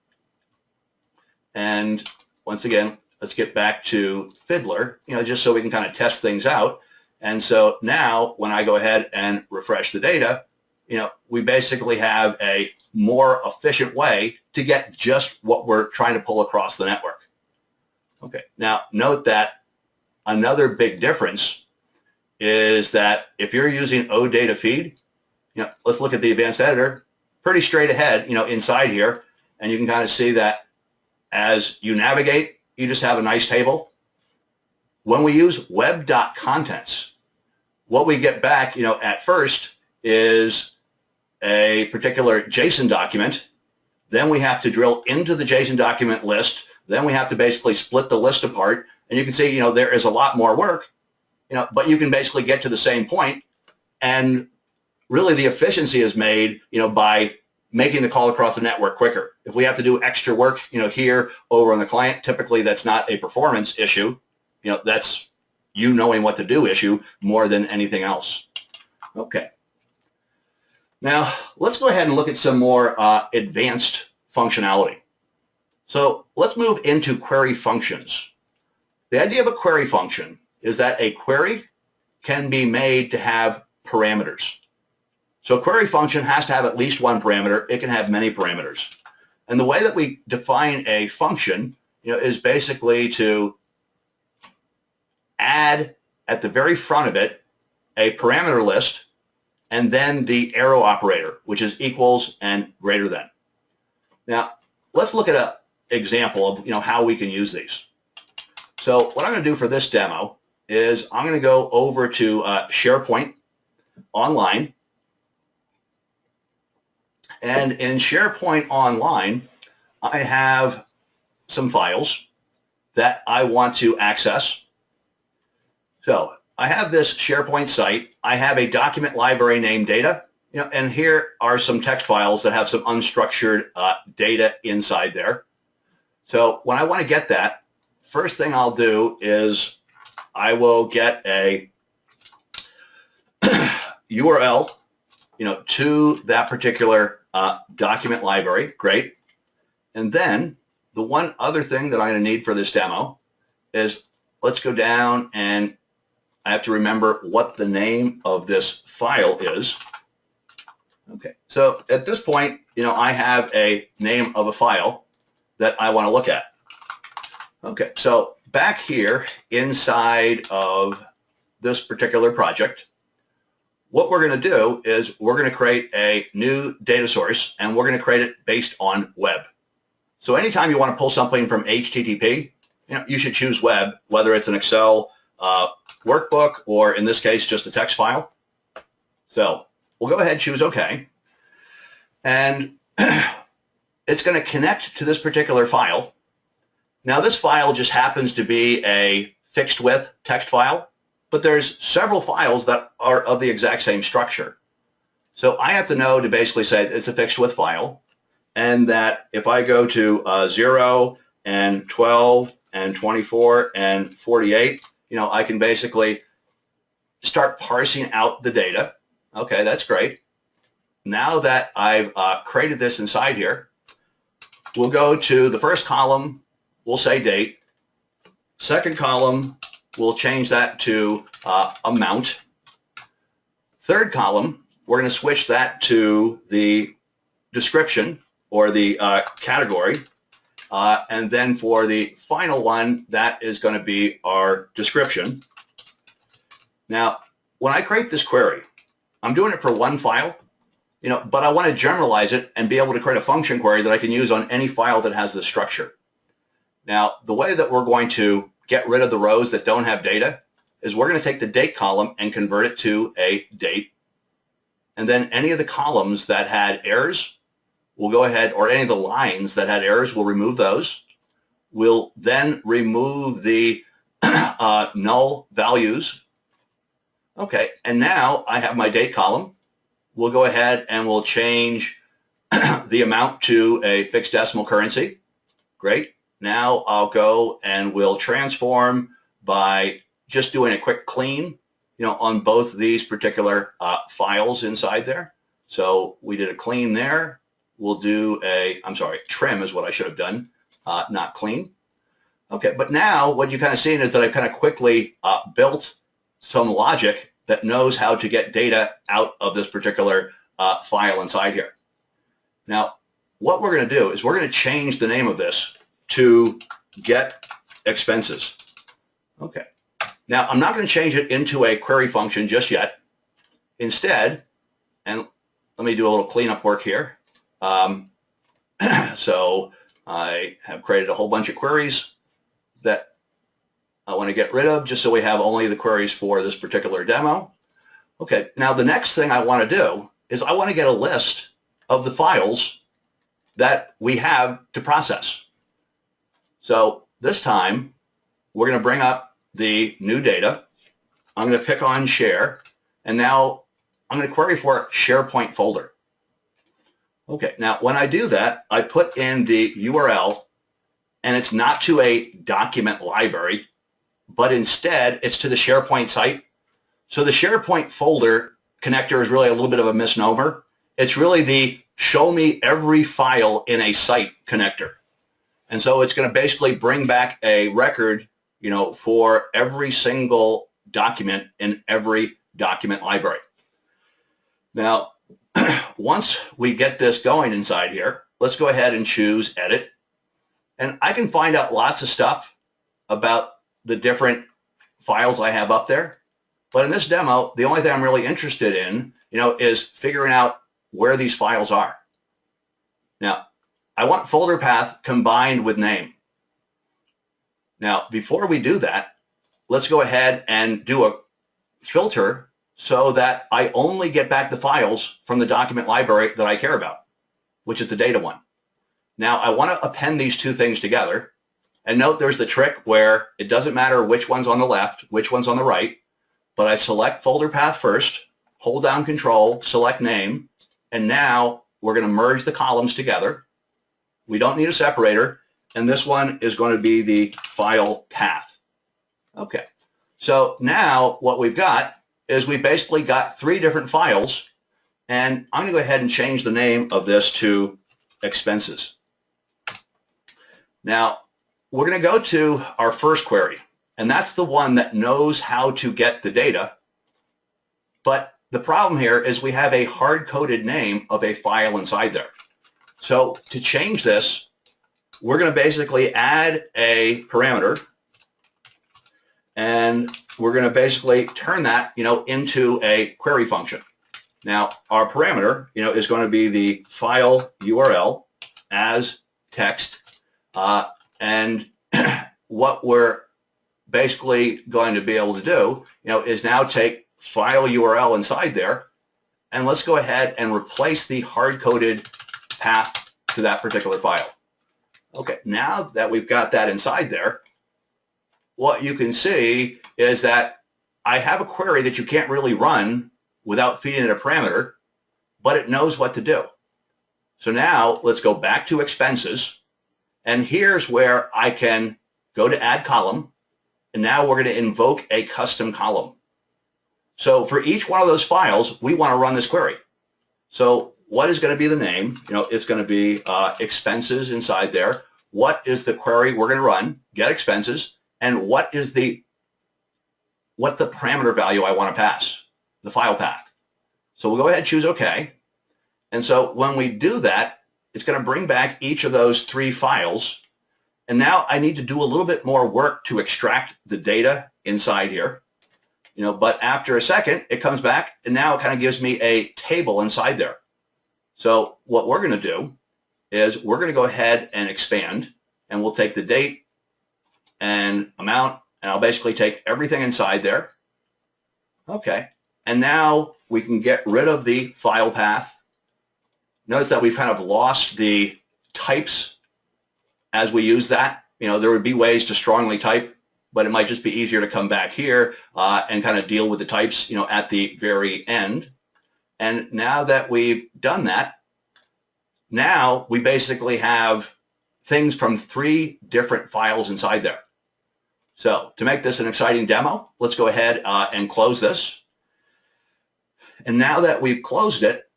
And once again, let's get back to Fiddler, just so we can kind of test things out. And so now when I go ahead and refresh the data, we basically have a more efficient way to get just what we're trying to pull across the network. Okay, now note that another big difference is that if you're using OData feed, let's look at the advanced editor, pretty straight ahead, inside here, and you can kind of see that as you navigate, you just have a nice table. When we use web.contents, what we get back, at first is a particular JSON document. Then we have to drill into the JSON document list. Then we have to basically split the list apart. And you can see, there is a lot more work, but you can basically get to the same point. And really the efficiency is made, by making the call across the network quicker. If we have to do extra work, here over on the client, typically that's not a performance issue. That's you knowing what to do issue more than anything else. Okay. Now, let's go ahead and look at some more advanced functionality. So let's move into query functions. The idea of a query function is that a query can be made to have parameters. So a query function has to have at least one parameter. It can have many parameters. And the way that we define a function, is basically to add at the very front of it a parameter list and then the arrow operator, which is equals and greater than. Now, let's look at an example of how we can use these. So what I'm going to do for this demo is I'm going to go over to SharePoint Online. And in SharePoint Online, I have some files that I want to access. So I have this SharePoint site. I have a document library named data, and here are some text files that have some unstructured data inside there. So when I want to get that, first thing I'll do is I will get a URL, to that particular document library. Great. And then the one other thing that I'm going to need for this demo is let's go down, and I have to remember what the name of this file is. Okay, so at this point, I have a name of a file that I want to look at. Okay, so back here inside of this particular project, what we're going to do is we're going to create a new data source, and we're going to create it based on web. So anytime you want to pull something from HTTP, you should choose web, whether it's an Excel workbook or in this case just a text file. So we'll go ahead and choose OK. And it's going to connect to this particular file. Now this file just happens to be a fixed width text file, but there's several files that are of the exact same structure. So I have to know to basically say it's a fixed width file, and that if I go to 0 and 12 and 24 and 48, I can basically start parsing out the data. Okay, that's great. Now that I've created this inside here, we'll go to the first column, we'll say date. Second column, we'll change that to amount. Third column, we're going to switch that to the description or the category. And then for the final one, that is going to be our description. Now, when I create this query, I'm doing it for one file, but I want to generalize it and be able to create a function query that I can use on any file that has this structure. Now, the way that we're going to get rid of the rows that don't have data is we're going to take the date column and convert it to a date. and then any of the columns that had errors, we'll go ahead, or any of the lines that had errors, we'll remove those. We'll then remove the null values. Okay, and now I have my date column. We'll go ahead and we'll change the amount to a fixed decimal currency. Great. Now I'll go and we'll transform by just doing a quick clean, on both these particular files inside there. So we did a clean there. We'll do trim is what I should have done, not clean. Okay, but now what you kind of seen is that I kind of quickly built some logic that knows how to get data out of this particular file inside here. Now, what we're going to do is we're going to change the name of this to get expenses. Okay. Now, I'm not going to change it into a query function just yet. Instead, and let me do a little cleanup work here. So I have created a whole bunch of queries that I want to get rid of just so we have only the queries for this particular demo. Okay, now the next thing I want to do is I want to get a list of the files that we have to process. So this time, we're going to bring up the new data. I'm going to pick on share, and now I'm going to query for SharePoint folder. Okay, now when I do that, I put in the URL, and it's not to a document library, but instead it's to the SharePoint site. So the SharePoint folder connector is really a little bit of a misnomer. It's really the show me every file in a site connector. And so it's going to basically bring back a record, for every single document in every document library. Now, once we get this going inside here, let's go ahead and choose Edit. And I can find out lots of stuff about the different files I have up there. But in this demo, the only thing I'm really interested in, is figuring out where these files are. Now, I want folder path combined with name. Now, before we do that, let's go ahead and do a filter so that I only get back the files from the document library that I care about, which is the data one. Now, I want to append these two things together. And note there's the trick where it doesn't matter which one's on the left, which one's on the right, but I select folder path first, hold down Control, select name, and now we're going to merge the columns together. We don't need a separator, and this one is going to be the file path. Okay, so now what we've got is we basically got 3 different files, and I'm going to go ahead and change the name of this to expenses. Now, we're going to go to our first query, and that's the one that knows how to get the data. But the problem here is we have a hard-coded name of a file inside there. So to change this, we're going to basically add a parameter, and we're going to basically turn that, into a query function. Now, our parameter, is going to be the file URL as text. And what we're basically going to be able to do, is now take file URL inside there, and let's go ahead and replace the hard-coded path to that particular file. Okay, now that we've got that inside there, what you can see is that I have a query that you can't really run without feeding it a parameter, but it knows what to do. So now let's go back to expenses. And here's where I can go to add column, and now we're going to invoke a custom column. So for each one of those files, we want to run this query. So what is going to be the name? It's going to be expenses inside there. What is the query we're going to run? Get expenses. And what the parameter value I want to pass? The file path. So we'll go ahead and choose OK. And so when we do that, it's going to bring back each of those 3 files. And now I need to do a little bit more work to extract the data inside here. But after a second, it comes back, and now it kind of gives me a table inside there. So what we're going to do is we're going to go ahead and expand, and we'll take the date and amount, and I'll basically take everything inside there. Okay. And now we can get rid of the file path. Notice that we've kind of lost the types as we use that. There would be ways to strongly type, but it might just be easier to come back here and kind of deal with the types, at the very end. And now that we've done that, now we basically have things from 3 different files inside there. So to make this an exciting demo, let's go ahead and close this. And now that we've closed it,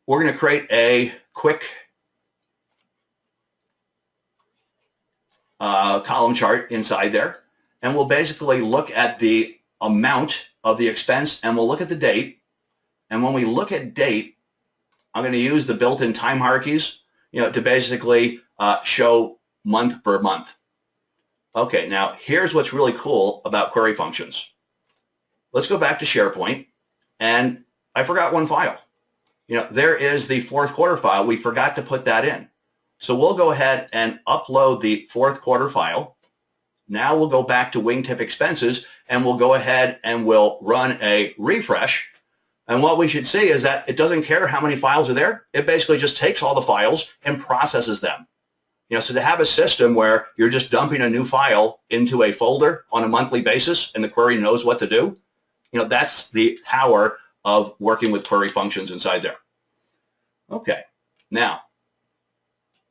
we're going to create a quick column chart inside there. And we'll basically look at the amount of the expense, and we'll look at the date. And when we look at date, I'm going to use the built-in time hierarchies, to basically show month per month. Okay, now here's what's really cool about query functions. Let's go back to SharePoint, and I forgot one file. There is the fourth quarter file. We forgot to put that in. So we'll go ahead and upload the fourth quarter file. Now we'll go back to Wingtip expenses, and we'll go ahead and we'll run a refresh. And what we should see is that it doesn't care how many files are there. It basically just takes all the files and processes them. So to have a system where you're just dumping a new file into a folder on a monthly basis and the query knows what to do, that's the power of working with query functions inside there. Okay, now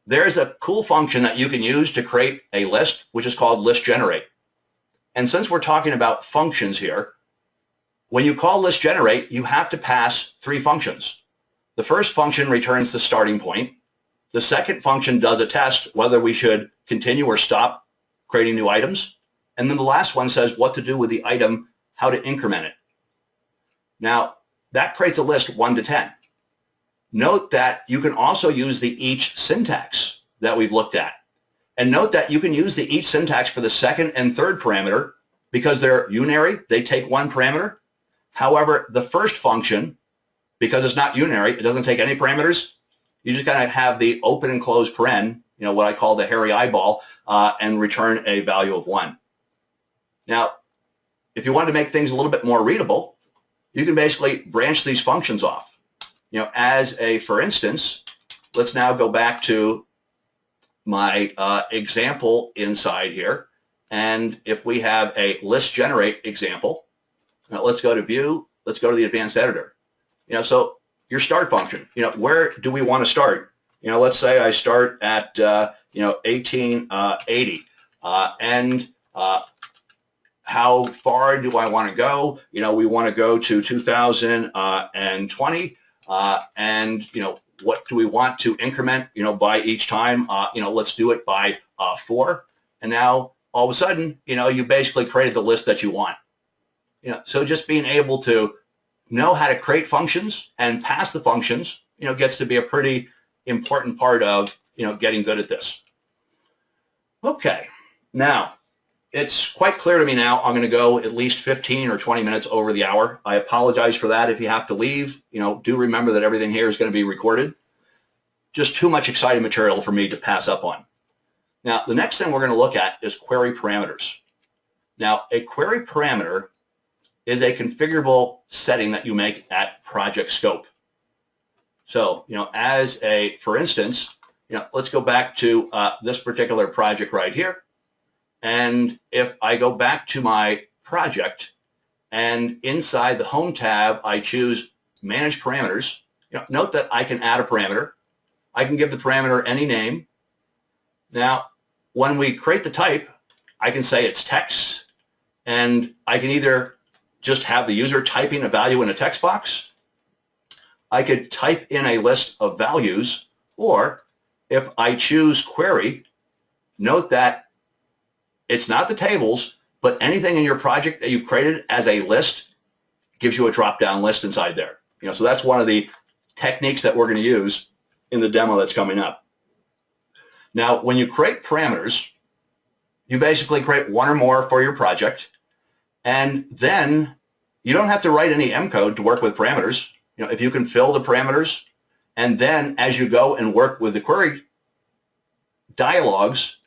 there's a cool function that you can use to create a list, which is called list generate. And since we're talking about functions here, when you call list generate, you have to pass 3 functions. The first function returns the starting point. The second function does a test whether we should continue or stop creating new items. And then the last one says what to do with the item, how to increment it. Now, that creates a list 1 to 10. Note that you can also use the each syntax that we've looked at. And note that you can use the each syntax for the second and third parameter because they're unary. They take 1 parameter. However, the first function, because it's not unary, it doesn't take any parameters. You just kind of have the open and close paren, what I call the hairy eyeball, and return a value of 1. Now, if you want to make things a little bit more readable, you can basically branch these functions off. For instance, let's now go back to my example inside here. And if we have a list generate example, now let's go to view, let's go to the advanced editor. So your start function, where do we want to start? Let's say I start at, 1880. And how far do I want to go? We want to go to 2020. And what do we want to increment, by each time? Let's do it by 4. And now all of a sudden, you basically created the list that you want. So just being able to know how to create functions and pass the functions, gets to be a pretty important part of, getting good at this. Okay, now it's quite clear to me now I'm going to go at least 15 or 20 minutes over the hour. I apologize for that if you have to leave. Do remember that everything here is going to be recorded. Just too much exciting material for me to pass up on. Now, the next thing we're going to look at is query parameters. Now, a query parameter is a configurable setting that you make at project scope. So, for instance, let's go back to this particular project right here. And if I go back to my project and inside the Home tab, I choose Manage Parameters, note that I can add a parameter. I can give the parameter any name. Now, when we create the type, I can say it's text, and I can either just have the user typing a value in a text box. I could type in a list of values, or if I choose query, note that it's not the tables, but anything in your project that you've created as a list gives you a drop-down list inside there. So that's one of the techniques that we're going to use in the demo that's coming up. Now, when you create parameters, you basically create 1 or more for your project, and then you don't have to write any M code to work with parameters. If you can fill the parameters, and then as you go and work with the query dialogues,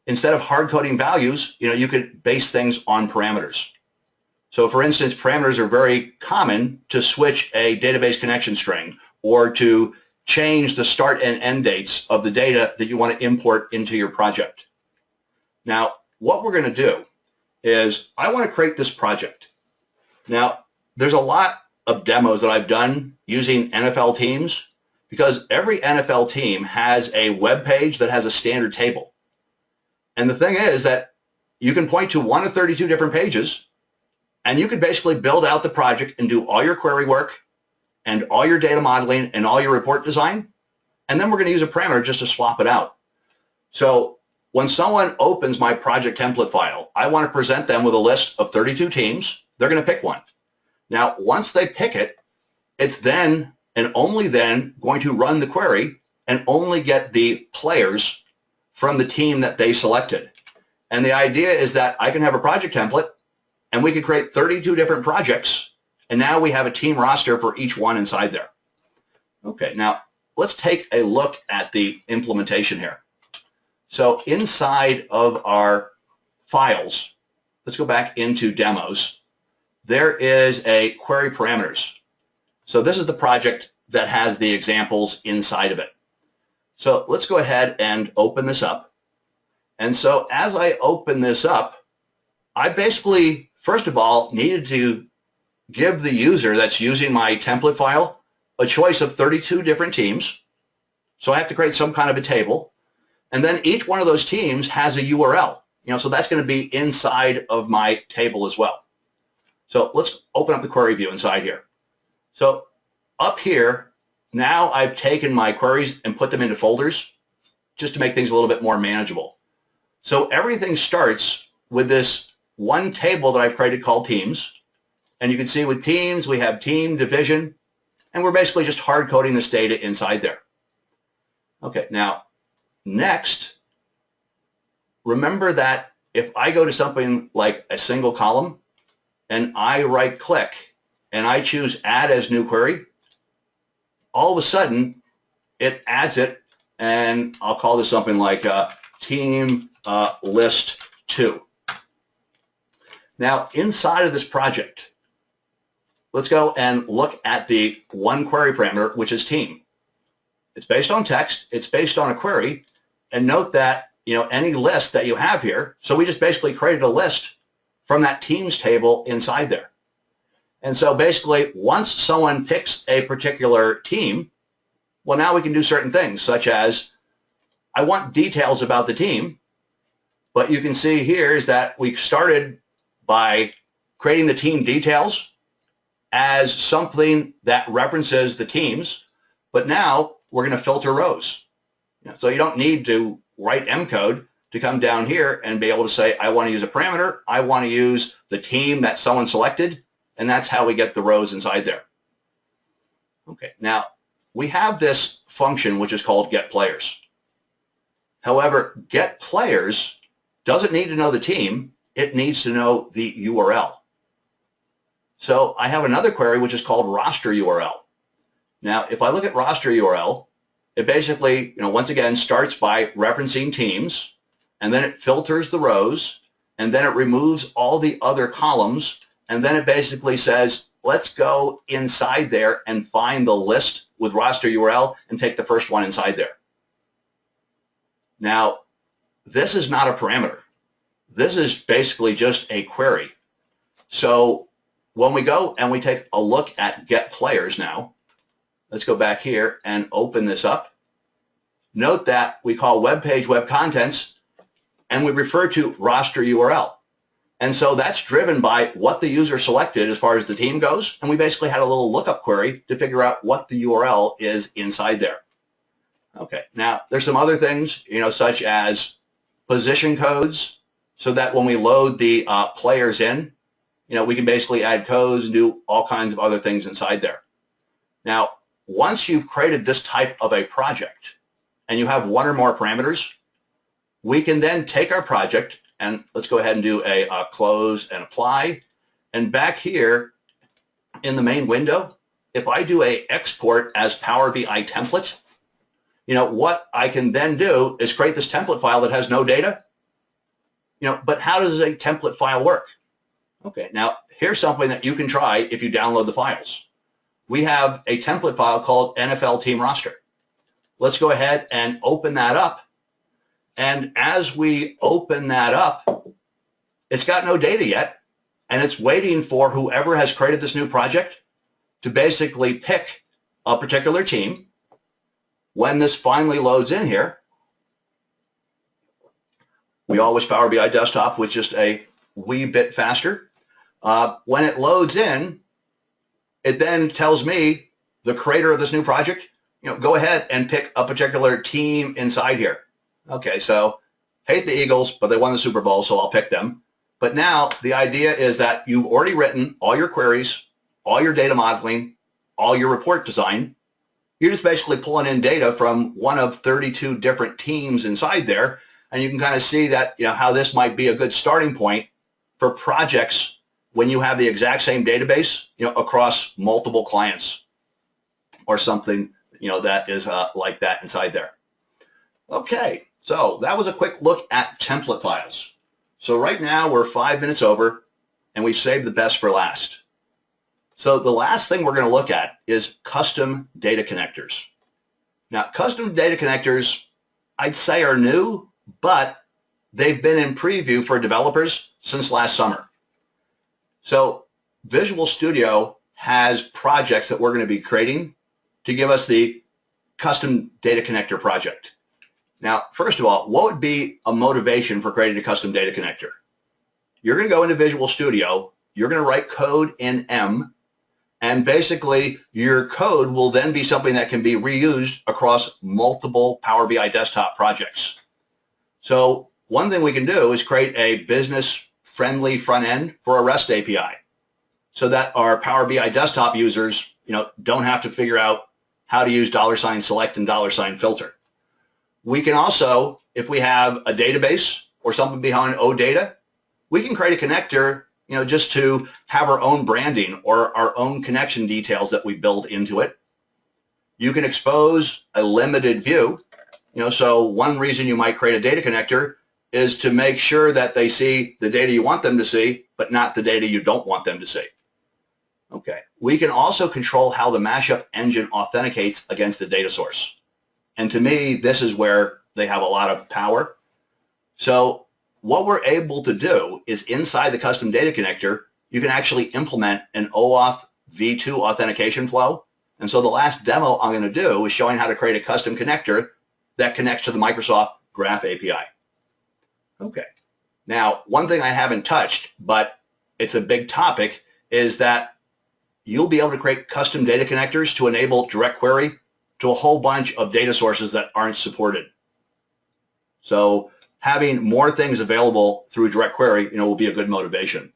instead of hard coding values, you could base things on parameters. So for instance, parameters are very common to switch a database connection string or to change the start and end dates of the data that you want to import into your project. Now, what we're going to do is I want to create this project. Now, there's a lot of demos that I've done using NFL teams because every NFL team has a web page that has a standard table. And the thing is that you can point to one of 32 different pages and you can basically build out the project and do all your query work and all your data modeling and all your report design. And then we're going to use a parameter just to swap it out. So when someone opens my project template file, I want to present them with a list of 32 teams. They're going to pick one. Now, once they pick it, it's then and only then going to run the query and only get the players from the team that they selected. And the idea is that I can have a project template and we can create 32 different projects. And now we have a team roster for each one inside there. Okay, now let's take a look at the implementation here. So inside of our files, let's go back into demos. There is a query parameters. So this is the project that has the examples inside of it. So let's go ahead and open this up. And so as I open this up, I basically, first of all, needed to give the user that's using my template file a choice of 32 different teams. So I have to create some kind of a table. And then each one of those teams has a URL. So that's going to be inside of my table as well. So let's open up the query view inside here. So up here, now I've taken my queries and put them into folders just to make things a little bit more manageable. So everything starts with this one table that I've created called teams. And you can see with teams, we have team, division, and we're basically just hard coding this data inside there. Okay, now next, remember that if I go to something like a single column and I right click and I choose add as new query, all of a sudden it adds it, and I'll call this something like team list 2. Now inside of this project, let's go and look at the one query parameter, which is team. It's based on text, it's based on a query, and note that any list that you have here, so we just basically created a list from that teams table inside there. And so basically, once someone picks a particular team, well, now we can do certain things, such as I want details about the team, but you can see here is that we started by creating the team details as something that references the teams, but now we're going to filter rows. So you don't need to write M code to come down here and be able to say, I want to use a parameter, I want to use the team that someone selected, and that's how we get the rows inside there. Okay, now we have this function which is called getPlayers. However, getPlayers doesn't need to know the team, it needs to know the URL. So I have another query which is called roster URL. Now, if I look at roster URL, it basically, once again, starts by referencing teams, and then it filters the rows, and then it removes all the other columns, and then it basically says, let's go inside there and find the list with roster URL and take the first one inside there. Now, this is not a parameter. This is basically just a query. So when we go and we take a look at getPlayers now, let's go back here and open this up. Note that we call web page web contents, and we refer to roster URL. And so that's driven by what the user selected as far as the team goes, and we basically had a little lookup query to figure out what the URL is inside there. Okay, now there's some other things, such as position codes, so that when we load the players in, we can basically add codes and do all kinds of other things inside there. Now, once you've created this type of a project and you have one or more parameters, we can then take our project and let's go ahead and do a close and apply. And back here in the main window, if I do a export as Power BI template, what I can then do is create this template file that has no data. But how does a template file work? Okay, now here's something that you can try if you download the files. We have a template file called NFL Team Roster. Let's go ahead and open that up. And as we open that up, it's got no data yet, and it's waiting for whoever has created this new project to basically pick a particular team. When this finally loads in here, we all wish Power BI Desktop was just a wee bit faster. When it loads in, it then tells me, the creator of this new project, go ahead and pick a particular team inside here. Okay, so hate the Eagles, but they won the Super Bowl, so I'll pick them. But now the idea is that you've already written all your queries, all your data modeling, all your report design. You're just basically pulling in data from one of 32 different teams inside there, and you can kind of see that, how this might be a good starting point for projects when you have the exact same database, across multiple clients or something, that is like that inside there. Okay, so that was a quick look at template files. So right now we're 5 minutes over, and we've saved the best for last. So the last thing we're going to look at is custom data connectors. Now, custom data connectors, I'd say, are new, but they've been in preview for developers since last summer. So Visual Studio has projects that we're going to be creating to give us the custom data connector project. Now, first of all, what would be a motivation for creating a custom data connector? You're going to go into Visual Studio, you're going to write code in M, and basically your code will then be something that can be reused across multiple Power BI Desktop projects. So one thing we can do is create a business-friendly front end for a REST API so that our Power BI Desktop users, don't have to figure out how to use $select and $filter. We can also, if we have a database or something behind OData, we can create a connector, just to have our own branding or our own connection details that we build into it. You can expose a limited view. So one reason you might create a data connector is to make sure that they see the data you want them to see, but not the data you don't want them to see. Okay. We can also control how the mashup engine authenticates against the data source. And to me, this is where they have a lot of power. So what we're able to do is inside the custom data connector, you can actually implement an OAuth v2 authentication flow. And so the last demo I'm going to do is showing how to create a custom connector that connects to the Microsoft Graph API. Okay. Now, one thing I haven't touched, but it's a big topic, is that you'll be able to create custom data connectors to enable direct query to a whole bunch of data sources that aren't supported. So having more things available through direct query, will be a good motivation.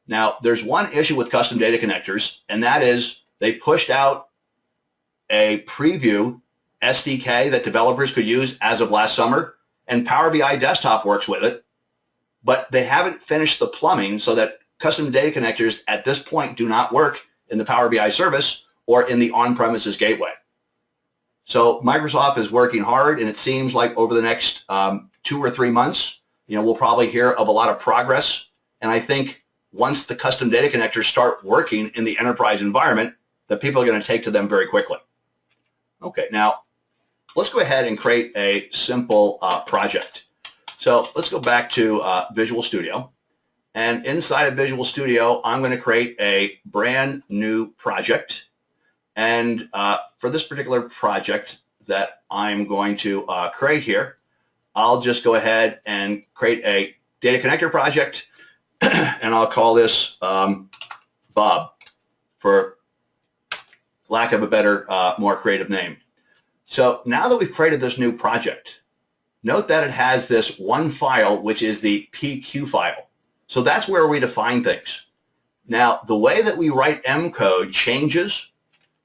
Now, there's one issue with custom data connectors, and that is they pushed out a preview SDK that developers could use as of last summer, and Power BI Desktop works with it, but they haven't finished the plumbing so that custom data connectors at this point do not work in the Power BI service or in the on-premises gateway. So Microsoft is working hard, and it seems like over the next 2 or 3 months, we'll probably hear of a lot of progress. And I think once the custom data connectors start working in the enterprise environment, that people are going to take to them very quickly. Okay, now let's go ahead and create a simple project. So let's go back to Visual Studio. And inside of Visual Studio, I'm going to create a brand new project. And for this particular project that I'm going to create here, I'll just go ahead and create a data connector project, and I'll call this Bob, for lack of a better, more creative name. So now that we've created this new project, note that it has this one file, which is the PQ file. So that's where we define things. Now, the way that we write M code changes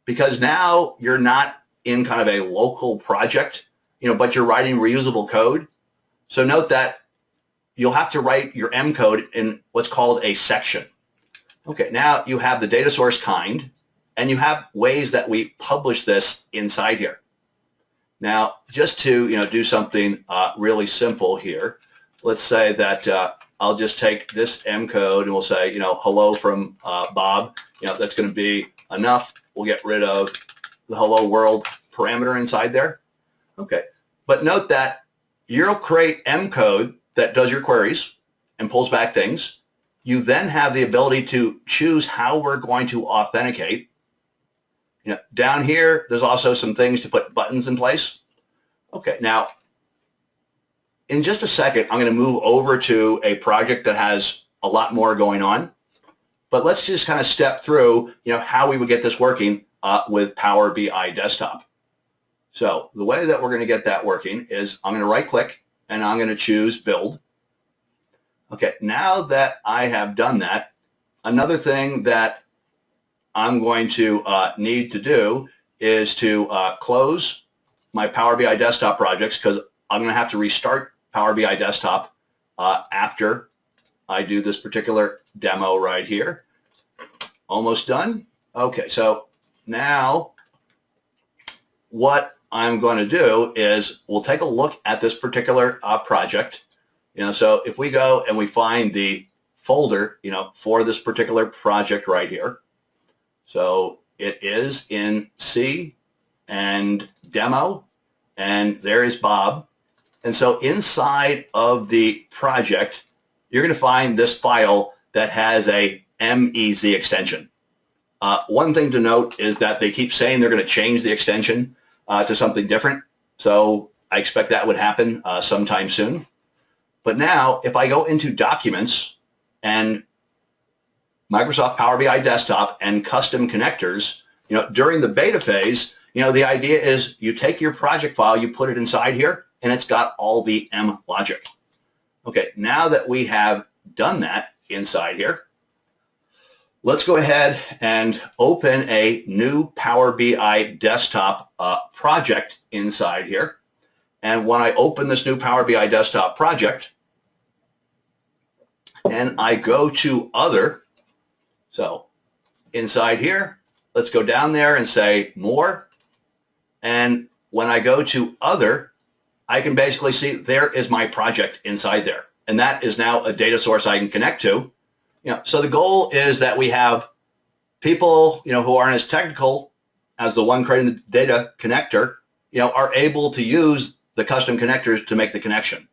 because now you're not in kind of a local project, but you're writing reusable code. So note that you'll have to write your M code in what's called a section. Okay, now you have the data source kind, and you have ways that we publish this inside here. Now, just to do something really simple here, let's say that I'll just take this M code and we'll say, hello from Bob. That's going to be enough. We'll get rid of the hello world parameter inside there. Okay. But note that you'll create M code that does your queries and pulls back things. You then have the ability to choose how we're going to authenticate. Down here, there's also some things to put buttons in place. Okay, now, in just a second, I'm going to move over to a project that has a lot more going on. But let's just kind of step through, how we would get this working with Power BI Desktop. So the way that we're going to get that working is I'm going to right-click and I'm going to choose Build. Okay, now that I have done that, another thing that I'm going to need to do is to close my Power BI Desktop projects, because I'm going to have to restart Power BI Desktop after I do this particular demo right here. Almost done. Okay, so now what I'm going to do is we'll take a look at this particular project. So if we go and we find the folder, for this particular project right here. So it is in C and demo, and there is Bob. And so inside of the project, you're going to find this file that has a MEZ extension. One thing to note is that they keep saying they're going to change the extension to something different. So I expect that would happen sometime soon. But now, if I go into Documents and Microsoft Power BI Desktop and Custom Connectors, during the beta phase, the idea is you take your project file, you put it inside here, and it's got all the M logic. Okay, now that we have done that inside here, let's go ahead and open a new Power BI Desktop project inside here. And when I open this new Power BI Desktop project and I go to Other, so inside here, let's go down there and say More. And when I go to Other, I can basically see there is my project inside there. And that is now a data source I can connect to. So the goal is that we have people, who aren't as technical as the one creating the data connector, are able to use the custom connectors to make the connection.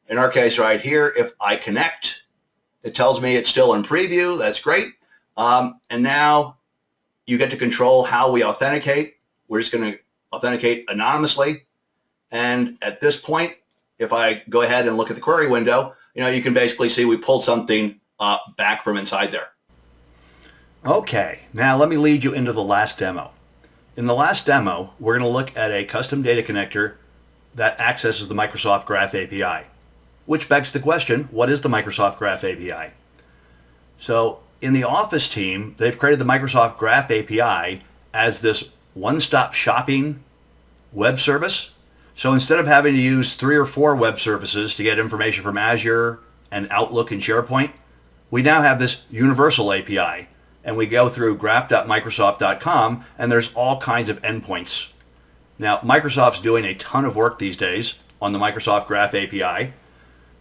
In our case right here, if I connect, it tells me it's still in preview. That's great. And now you get to control how we authenticate. We're just going to authenticate anonymously. And at this point, if I go ahead and look at the query window, you can basically see we pulled something back from inside there. Okay, now let me lead you into the last demo. In the last demo, we're going to look at a custom data connector that accesses the Microsoft Graph API, which begs the question, what is the Microsoft Graph API? So in the Office team, they've created the Microsoft Graph API as this one-stop shopping web service. So instead of having to use 3 or 4 web services to get information from Azure and Outlook and SharePoint, we now have this universal API. And we go through graph.microsoft.com, and there's all kinds of endpoints. Now, Microsoft's doing a ton of work these days on the Microsoft Graph API.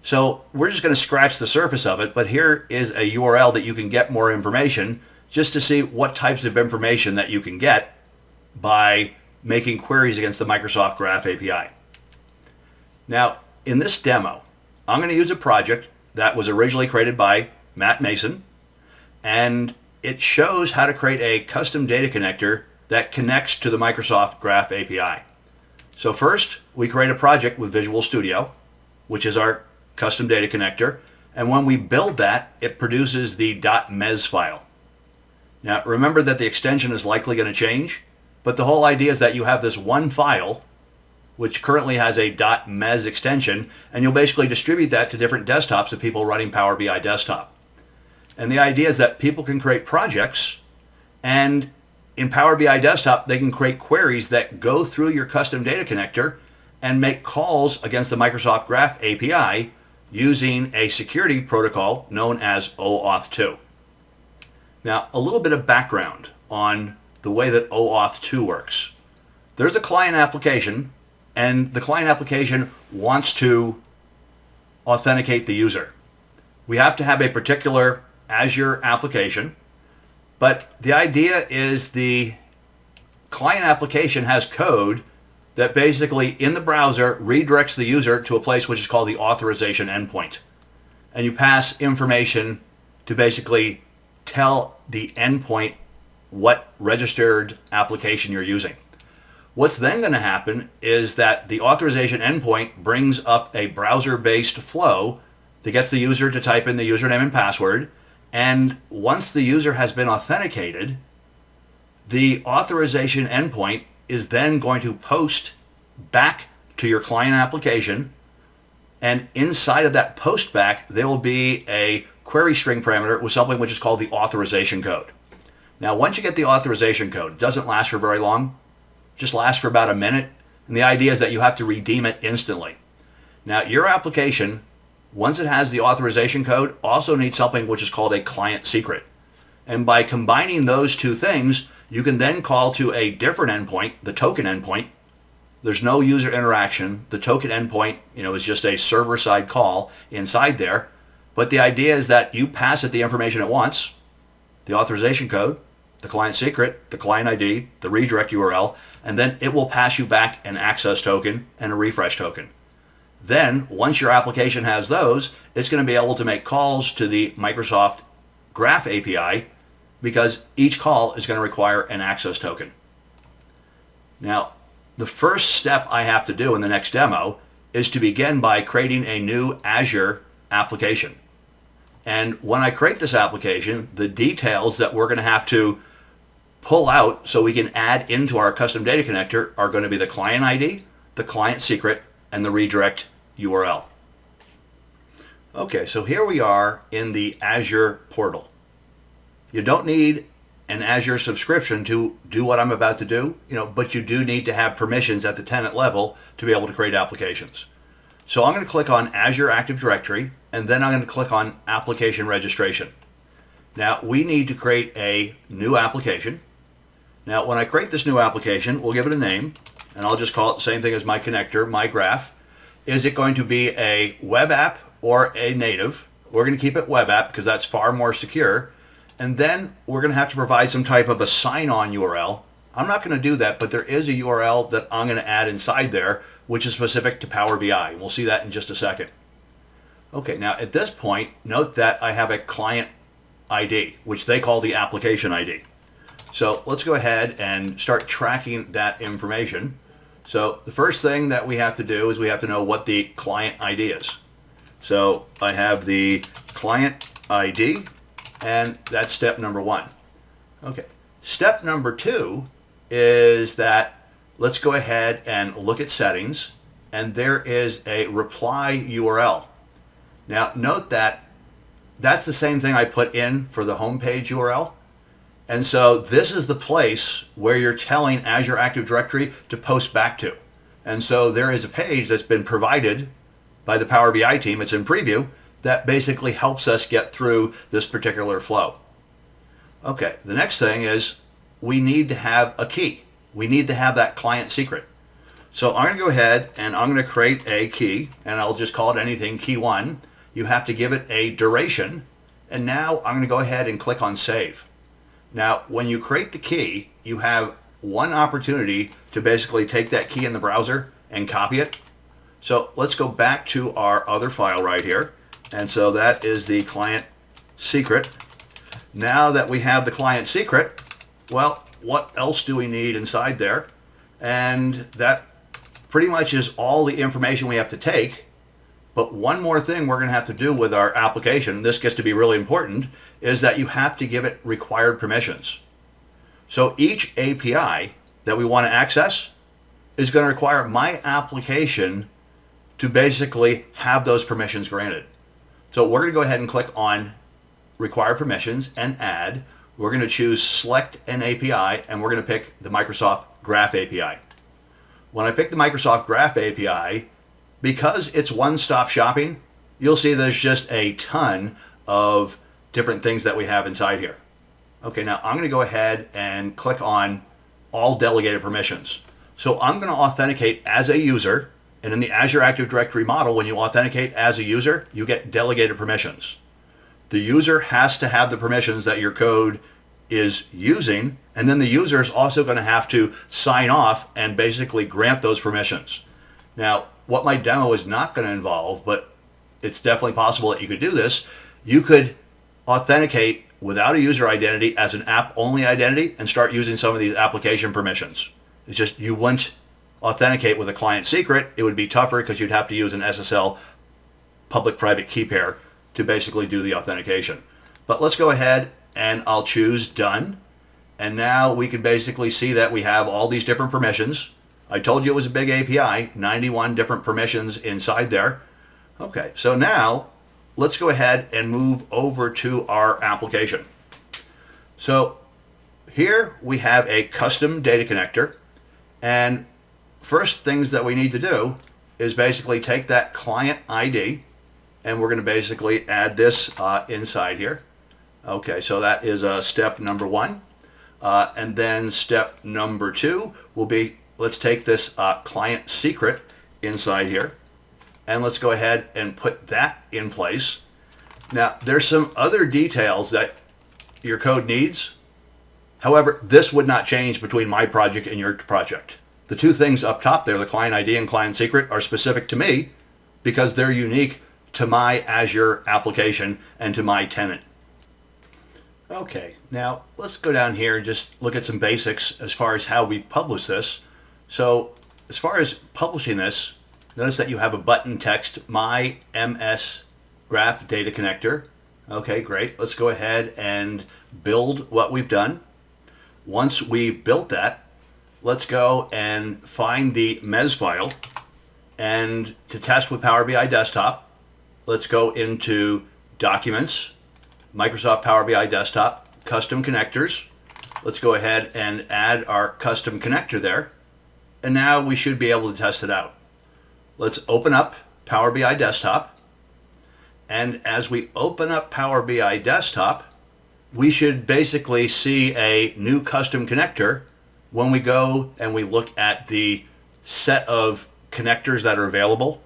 So we're just going to scratch the surface of it, but here is a URL that you can get more information just to see what types of information that you can get by making queries against the Microsoft Graph API. Now, in this demo, I'm going to use a project that was originally created by Matt Mason, and it shows how to create a custom data connector that connects to the Microsoft Graph API. So first, we create a project with Visual Studio, which is our custom data connector. And when we build that, it produces the .mez file. Now, remember that the extension is likely going to change, but the whole idea is that you have this one file, which currently has a .mez extension, and you'll basically distribute that to different desktops of people running Power BI Desktop. And the idea is that people can create projects, and in Power BI Desktop, they can create queries that go through your custom data connector and make calls against the Microsoft Graph API using a security protocol known as OAuth 2. Now, a little bit of background on the way that OAuth 2 works. There's a client application, and the client application wants to authenticate the user. We have to have a particular Azure application, but the idea is the client application has code that basically in the browser redirects the user to a place which is called the authorization endpoint. And you pass information to basically tell the endpoint what registered application you're using. What's then going to happen is that the authorization endpoint brings up a browser-based flow that gets the user to type in the username and password. And once the user has been authenticated, the authorization endpoint is then going to post back to your client application. And inside of that post back, there will be a query string parameter with something which is called the authorization code. Now, once you get the authorization code, it doesn't last for very long. It just lasts for about a minute. And the idea is that you have to redeem it instantly. Now, your application, once it has the authorization code, also needs something which is called a client secret. And by combining those two things, you can then call to a different endpoint, the token endpoint. There's no user interaction. The token endpoint, is just a server-side call inside there. But the idea is that you pass it the information it wants, the authorization code, the client secret, the client ID, the redirect URL, and then it will pass you back an access token and a refresh token. Then, once your application has those, it's going to be able to make calls to the Microsoft Graph API because each call is going to require an access token. Now, the first step I have to do in the next demo is to begin by creating a new Azure application. And when I create this application, the details that we're going to have to pull out so we can add into our custom data connector are going to be the client ID, the client secret, and the redirect URL. Okay, so here we are in the Azure portal. You don't need an Azure subscription to do what I'm about to do, but you do need to have permissions at the tenant level to be able to create applications. So I'm going to click on Azure Active Directory, and then I'm going to click on Application Registration. Now, we need to create a new application. Now, when I create this new application, we'll give it a name, and I'll just call it the same thing as my connector, my graph. Is it going to be a web app or a native? We're going to keep it web app because that's far more secure. And then we're going to have to provide some type of a sign-on URL. I'm not going to do that, but there is a URL that I'm going to add inside there, which is specific to Power BI. We'll see that in just a second. Okay, now at this point, note that I have a client ID, which they call the application ID. So let's go ahead and start tracking that information. So the first thing that we have to do is we have to know what the client ID is. So I have the client ID, and that's step number one. Okay, step number two is that let's go ahead and look at settings, and there is a reply URL. Now note that that's the same thing I put in for the homepage URL. And so this is the place where you're telling Azure Active Directory to post back to. And so there is a page that's been provided by the Power BI team, it's in preview, that basically helps us get through this particular flow. Okay, the next thing is we need to have a key. We need to have that client secret. So I'm going to go ahead and I'm going to create a key, and I'll just call it anything, key one. You have to give it a duration, and now I'm going to go ahead and click on save. Now, when you create the key, you have one opportunity to basically take that key in the browser and copy it. So let's go back to our other file right here. And so that is the client secret. Now that we have the client secret, well, what else do we need inside there? And that pretty much is all the information we have to take. But one more thing we're going to have to do with our application, this gets to be really important, is that you have to give it required permissions. So each API that we want to access is going to require my application to basically have those permissions granted. So we're going to go ahead and click on Require Permissions and Add. We're going to choose Select an API, and we're going to pick the Microsoft Graph API. When I pick the Microsoft Graph API, because it's one-stop shopping, you'll see there's just a ton of different things that we have inside here. Okay, now I'm going to go ahead and click on All Delegated Permissions. So I'm going to authenticate as a user, and in the Azure Active Directory model, when you authenticate as a user, you get delegated permissions. the user has to have the permissions that your code is using, and then the user is also going to have to sign off and basically grant those permissions. Now, what my demo is not going to involve, but it's definitely possible that you could do this, you could authenticate without a user identity as an app-only identity and start using some of these application permissions. It's just you wouldn't authenticate with a client secret. It would be tougher because you'd have to use an SSL public-private key pair to basically do the authentication. But let's go ahead and I'll choose done. And now we can basically see that we have all these different permissions. I told you it was a big API, 91 different permissions inside there. Okay, so now let's go ahead and move over to our application. So here we have a custom data connector, and first things that we need to do is basically take that client ID, and we're going to basically add this inside here. Okay, so that is step number one. And then step number two will be, let's take this client secret inside here, and let's go ahead and put that in place. Now, there's some other details that your code needs. However, this would not change between my project and your project. The two things up top there, the client ID and client secret, are specific to me because they're unique to my Azure application and to my tenant. Okay, now let's go down here and just look at some basics as far as how we publish this. So as far as publishing this, notice that you have a button text, My MS Graph Data Connector. Okay, great. Let's go ahead and build what we've done. Once we built that, let's go and find the MES file. And to test with Power BI Desktop, let's go into Documents, Microsoft Power BI Desktop, Custom Connectors. Let's go ahead and add our custom connector there. And now we should be able to test it out. Let's open up Power BI Desktop. And as we open up Power BI Desktop, we should basically see a new custom connector when we go and we look at the set of connectors that are available.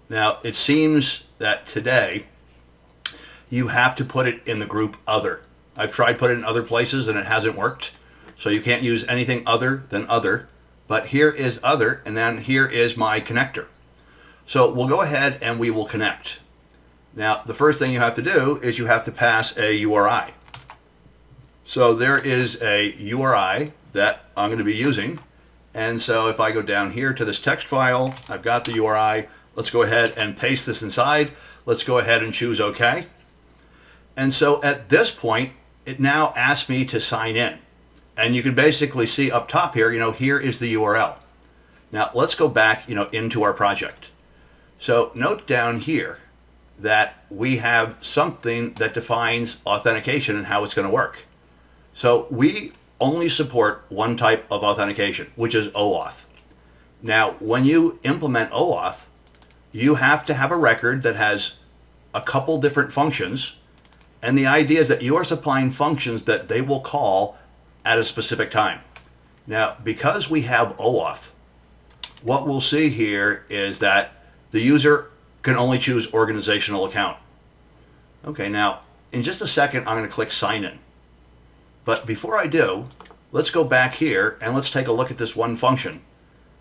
Now, it seems that today you have to put it in the group Other. I've tried putting it in other places and it hasn't worked. So you can't use anything other than Other. But here is Other, and then here is my connector. So we'll go ahead and we will connect. Now, the first thing you have to do is you have to pass a URI. So there is a URI that I'm going to be using. And so if I go down here to this text file, I've got the URI. Let's go ahead and paste this inside. Let's go ahead and choose OK. And so at this point, it now asks me to sign in. And you can basically see up top here, here is the URL. Now let's go back, into our project. So note down here that we have something that defines authentication and how it's going to work. So we only support one type of authentication, which is OAuth. Now, when you implement OAuth, you have to have a record that has a couple different functions, and the idea is that you are supplying functions that they will call at a specific time. Now, because we have OAuth, what we'll see here is that the user can only choose organizational account. Okay, now in just a second, I'm going to click sign in. But before I do, let's go back here and let's take a look at this one function.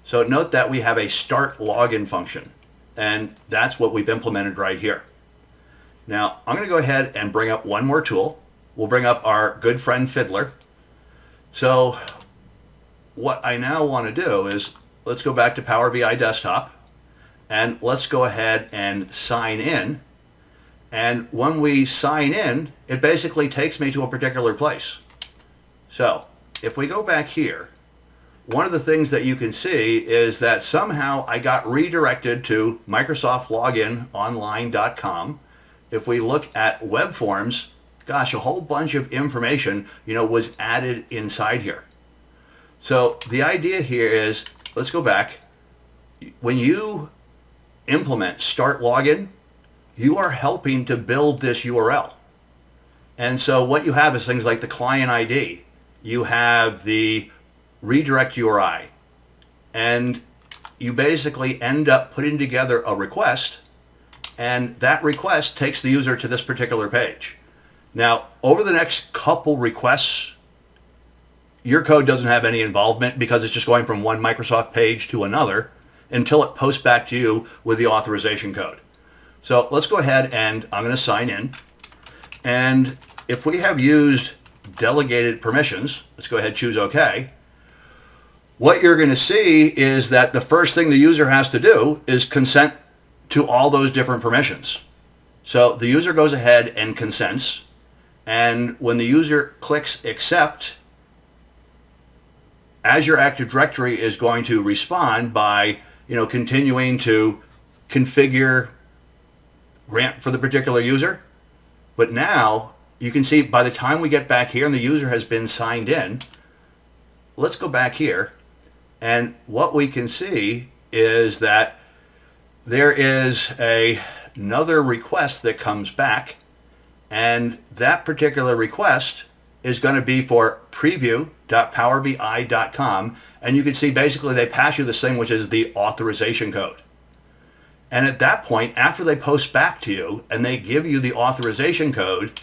So note that we have a start login function, and that's what we've implemented right here. Now I'm going to go ahead and bring up one more tool. We'll bring up our good friend Fiddler. So what I now want to do is let's go back to Power BI Desktop and let's go ahead and sign in. And when we sign in, it basically takes me to a particular place. So if we go back here, one of the things that you can see is that somehow I got redirected to MicrosoftLoginOnline.com. If we look at web forms, gosh, a whole bunch of information, was added inside here. So the idea here is, let's go back. When you implement start login, you are helping to build this URL. And so what you have is things like the client ID. You have the redirect URI. And you basically end up putting together a request, and that request takes the user to this particular page. Now, over the next couple requests, your code doesn't have any involvement because it's just going from one Microsoft page to another until it posts back to you with the authorization code. So let's go ahead and I'm going to sign in. And if we have used delegated permissions, let's go ahead and choose OK. What you're going to see is that the first thing the user has to do is consent to all those different permissions. So the user goes ahead and consents. And when the user clicks accept, Azure Active Directory is going to respond by, continuing to configure grant for the particular user. But now you can see by the time we get back here and the user has been signed in, let's go back here. And what we can see is that there is another request that comes back. And that particular request is going to be for preview.powerbi.com. And you can see basically they pass you this thing, which is the authorization code. And at that point, after they post back to you and they give you the authorization code,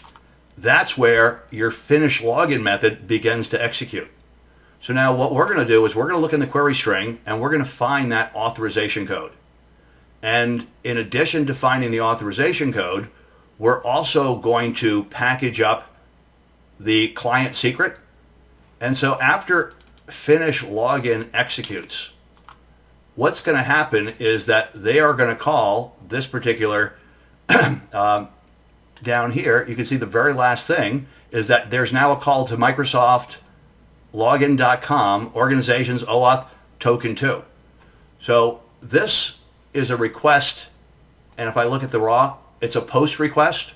that's where your finish login method begins to execute. So now what we're going to do is we're going to look in the query string and we're going to find that authorization code. And in addition to finding the authorization code, we're also going to package up the client secret. And so after finish login executes, what's going to happen is that they are going to call this particular, down here, you can see the very last thing is that there's now a call to Microsoft login.com organizations OAuth token 2. So this is a request, and if I look at the raw, it's a post request.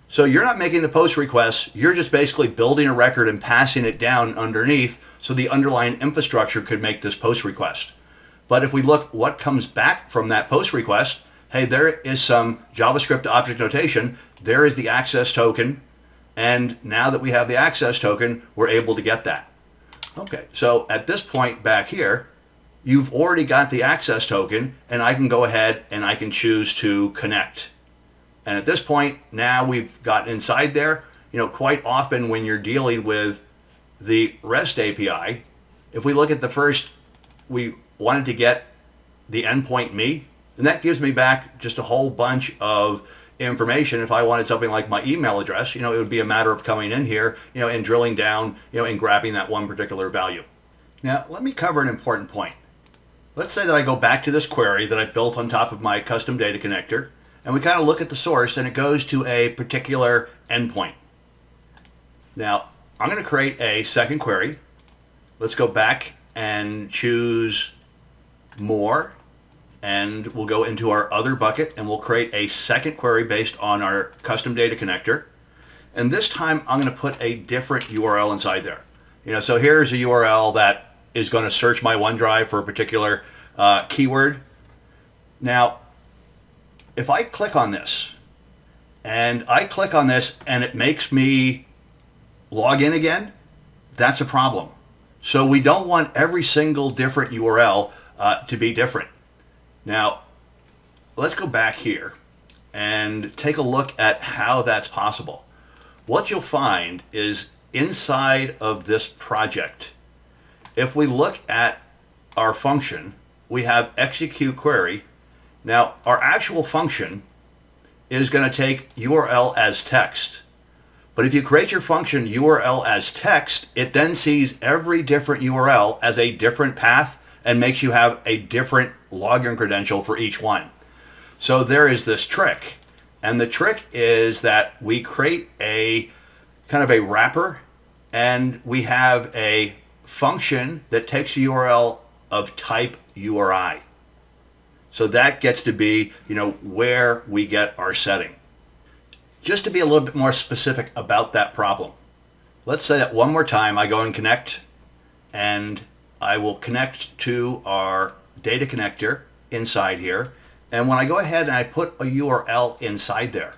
So you're not making the post request, you're just basically building a record and passing it down underneath so the underlying infrastructure could make this post request. But if we look what comes back from that post request, hey, there is some JavaScript object notation, there is the access token, and now that we have the access token, we're able to get that. Okay, so at this point back here, you've already got the access token, and I can go ahead and I can choose to connect. And at this point, now we've got inside there, quite often when you're dealing with the REST API, if we look at the first, we wanted to get the endpoint me, and that gives me back just a whole bunch of information. If I wanted something like my email address, it would be a matter of coming in here, and drilling down, and grabbing that one particular value. Now, let me cover an important point. Let's say that I go back to this query that I built on top of my custom data connector, and we kind of look at the source, and it goes to a particular endpoint. Now, I'm going to create a second query. Let's go back and choose more, and we'll go into our other bucket, and we'll create a second query based on our custom data connector. And this time, I'm going to put a different URL inside there. So here's a URL that is going to search my OneDrive for a particular keyword. Now, if I click on this, and it makes me log in again, that's a problem. So we don't want every single different URL to be different. Now, let's go back here and take a look at how that's possible. What you'll find is inside of this project, if we look at our function, we have execute query. Now, our actual function is going to take URL as text. But if you create your function URL as text, it then sees every different URL as a different path and makes you have a different login credential for each one. So there is this trick. And the trick is that we create a kind of a wrapper, and we have a function that takes a URL of type URI. So that gets to be, where we get our setting. Just to be a little bit more specific about that problem, let's say that one more time I go and connect, and I will connect to our data connector inside here. And when I go ahead and I put a URL inside there,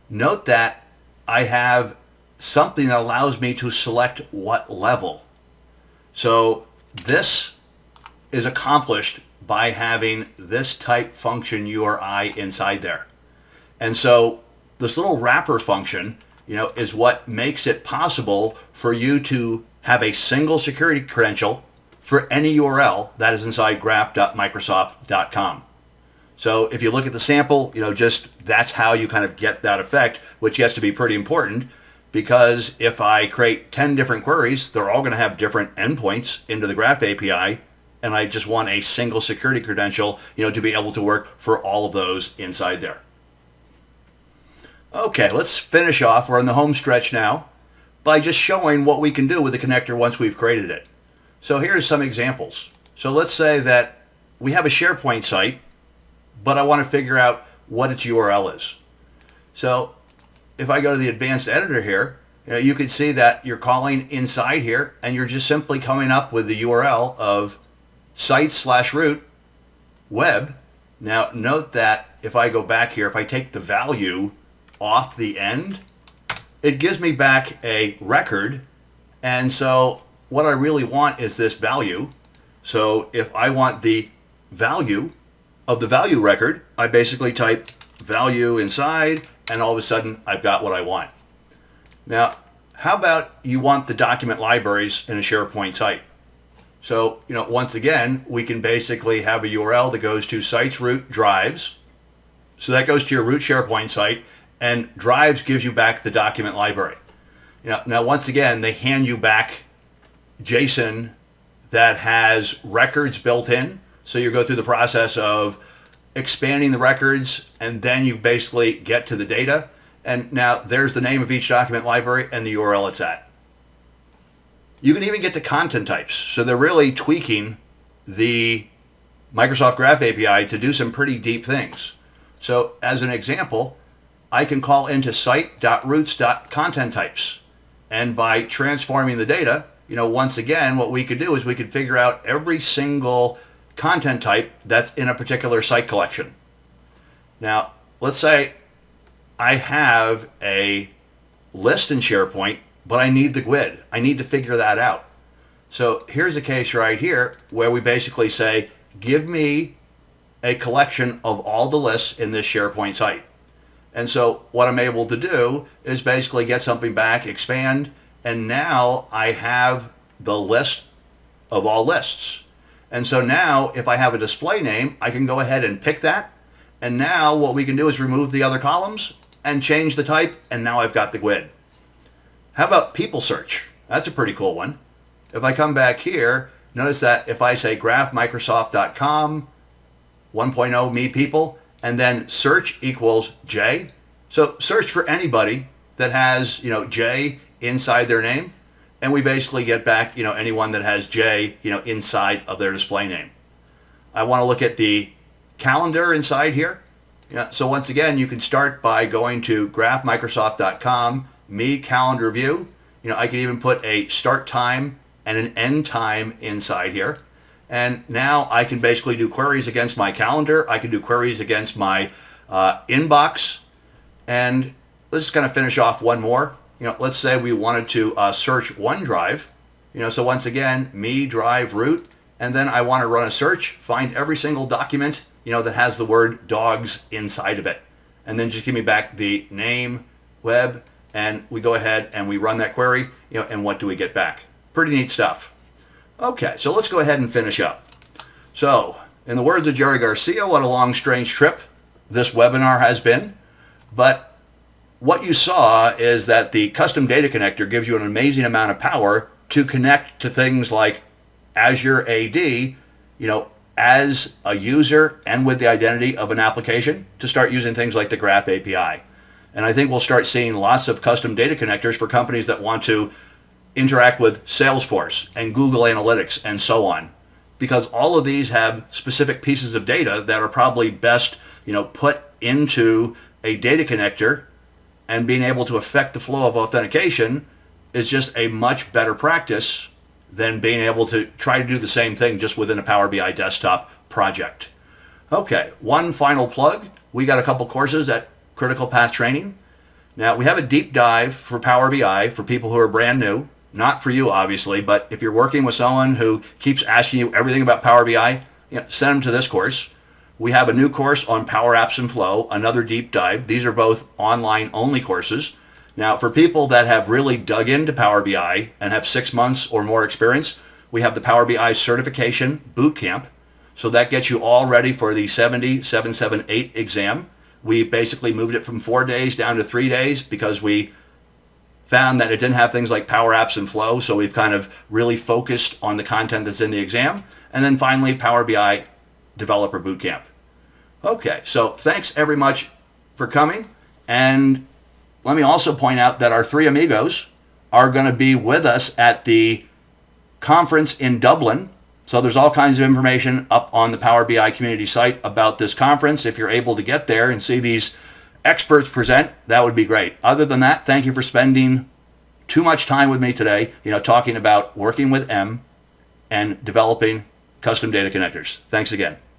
note that I have something that allows me to select what level. So this is accomplished by having this type function URI inside there. And so this little wrapper function, is what makes it possible for you to have a single security credential for any URL that is inside graph.microsoft.com. So if you look at the sample, just that's how you kind of get that effect, which gets to be pretty important, because if I create 10 different queries, they're all going to have different endpoints into the Graph API, and I just want a single security credential, to be able to work for all of those inside there. Okay, let's finish off. We're on the home stretch now by just showing what we can do with the connector once we've created it. So here's some examples. So let's say that we have a SharePoint site, but I want to figure out what its URL is. So if I go to the advanced editor here, you can see that you're calling inside here, and you're just simply coming up with the URL of site/root web. Now note that if I go back here, if I take the value off the end, it gives me back a record. And so what I really want is this value. So if I want the value of the value record, I basically type value inside, and all of a sudden I've got what I want. Now, how about you want the document libraries in a SharePoint site? So, once again, we can basically have a URL that goes to sites root drives. So that goes to your root SharePoint site, and drives gives you back the document library. Now once again, they hand you back JSON that has records built in. So you go through the process of expanding the records, and then you basically get to the data. And now there's the name of each document library and the URL it's at. You can even get to content types. So they're really tweaking the Microsoft Graph API to do some pretty deep things. So as an example, I can call into site.roots.content types. And by transforming the data, once again, what we could do is we could figure out every single content type that's in a particular site collection. Now, let's say I have a list in SharePoint, but I need the GUID. I need to figure that out. So here's a case right here where we basically say, give me a collection of all the lists in this SharePoint site. And so what I'm able to do is basically get something back, expand, and now I have the list of all lists. And so now if I have a display name, I can go ahead and pick that. And now what we can do is remove the other columns and change the type, and now I've got the GUID. How about people search? That's a pretty cool one. If I come back here, notice that if I say graphmicrosoft.com 1.0 me people, and then search equals J. So search for anybody that has, J inside their name, and we basically get back, anyone that has J, inside of their display name. I want to look at the calendar inside here. So once again, you can start by going to graphmicrosoft.com, me calendar view. I can even put a start time and an end time inside here. And now I can basically do queries against my calendar. I can do queries against my inbox. And let's just kind of finish off one more. Let's say we wanted to search OneDrive. So once again, me drive root, and then I want to run a search, find every single document, that has the word dogs inside of it. And then just give me back the name, web, and we go ahead and we run that query, and what do we get back? Pretty neat stuff. Okay, so let's go ahead and finish up. So, in the words of Jerry Garcia, what a long, strange trip this webinar has been. But what you saw is that the custom data connector gives you an amazing amount of power to connect to things like Azure AD, as a user and with the identity of an application to start using things like the Graph API. And I think we'll start seeing lots of custom data connectors for companies that want to interact with Salesforce and Google Analytics and so on, because all of these have specific pieces of data that are probably best, put into a data connector, and being able to affect the flow of authentication is just a much better practice than being able to try to do the same thing just within a Power BI desktop project. Okay, one final plug. We got a couple courses at Critical Path Training. Now, we have a deep dive for Power BI for people who are brand new. Not for you, obviously, but if you're working with someone who keeps asking you everything about Power BI, send them to this course. We have a new course on Power Apps and Flow, another deep dive. These are both online only courses. Now, for people that have really dug into Power BI and have 6 months or more experience, we have the Power BI Certification Bootcamp. So that gets you all ready for the 70778 exam. We basically moved it from 4 days down to 3 days because we found that it didn't have things like Power Apps and Flow. So we've kind of really focused on the content that's in the exam. And then finally, Power BI Developer Bootcamp. Okay, so thanks very much for coming. And let me also point out that our three amigos are going to be with us at the conference in Dublin. So there's all kinds of information up on the Power BI community site about this conference. If you're able to get there and see these experts present, that would be great. Other than that, thank you for spending too much time with me today, talking about working with M and developing custom data connectors. Thanks again.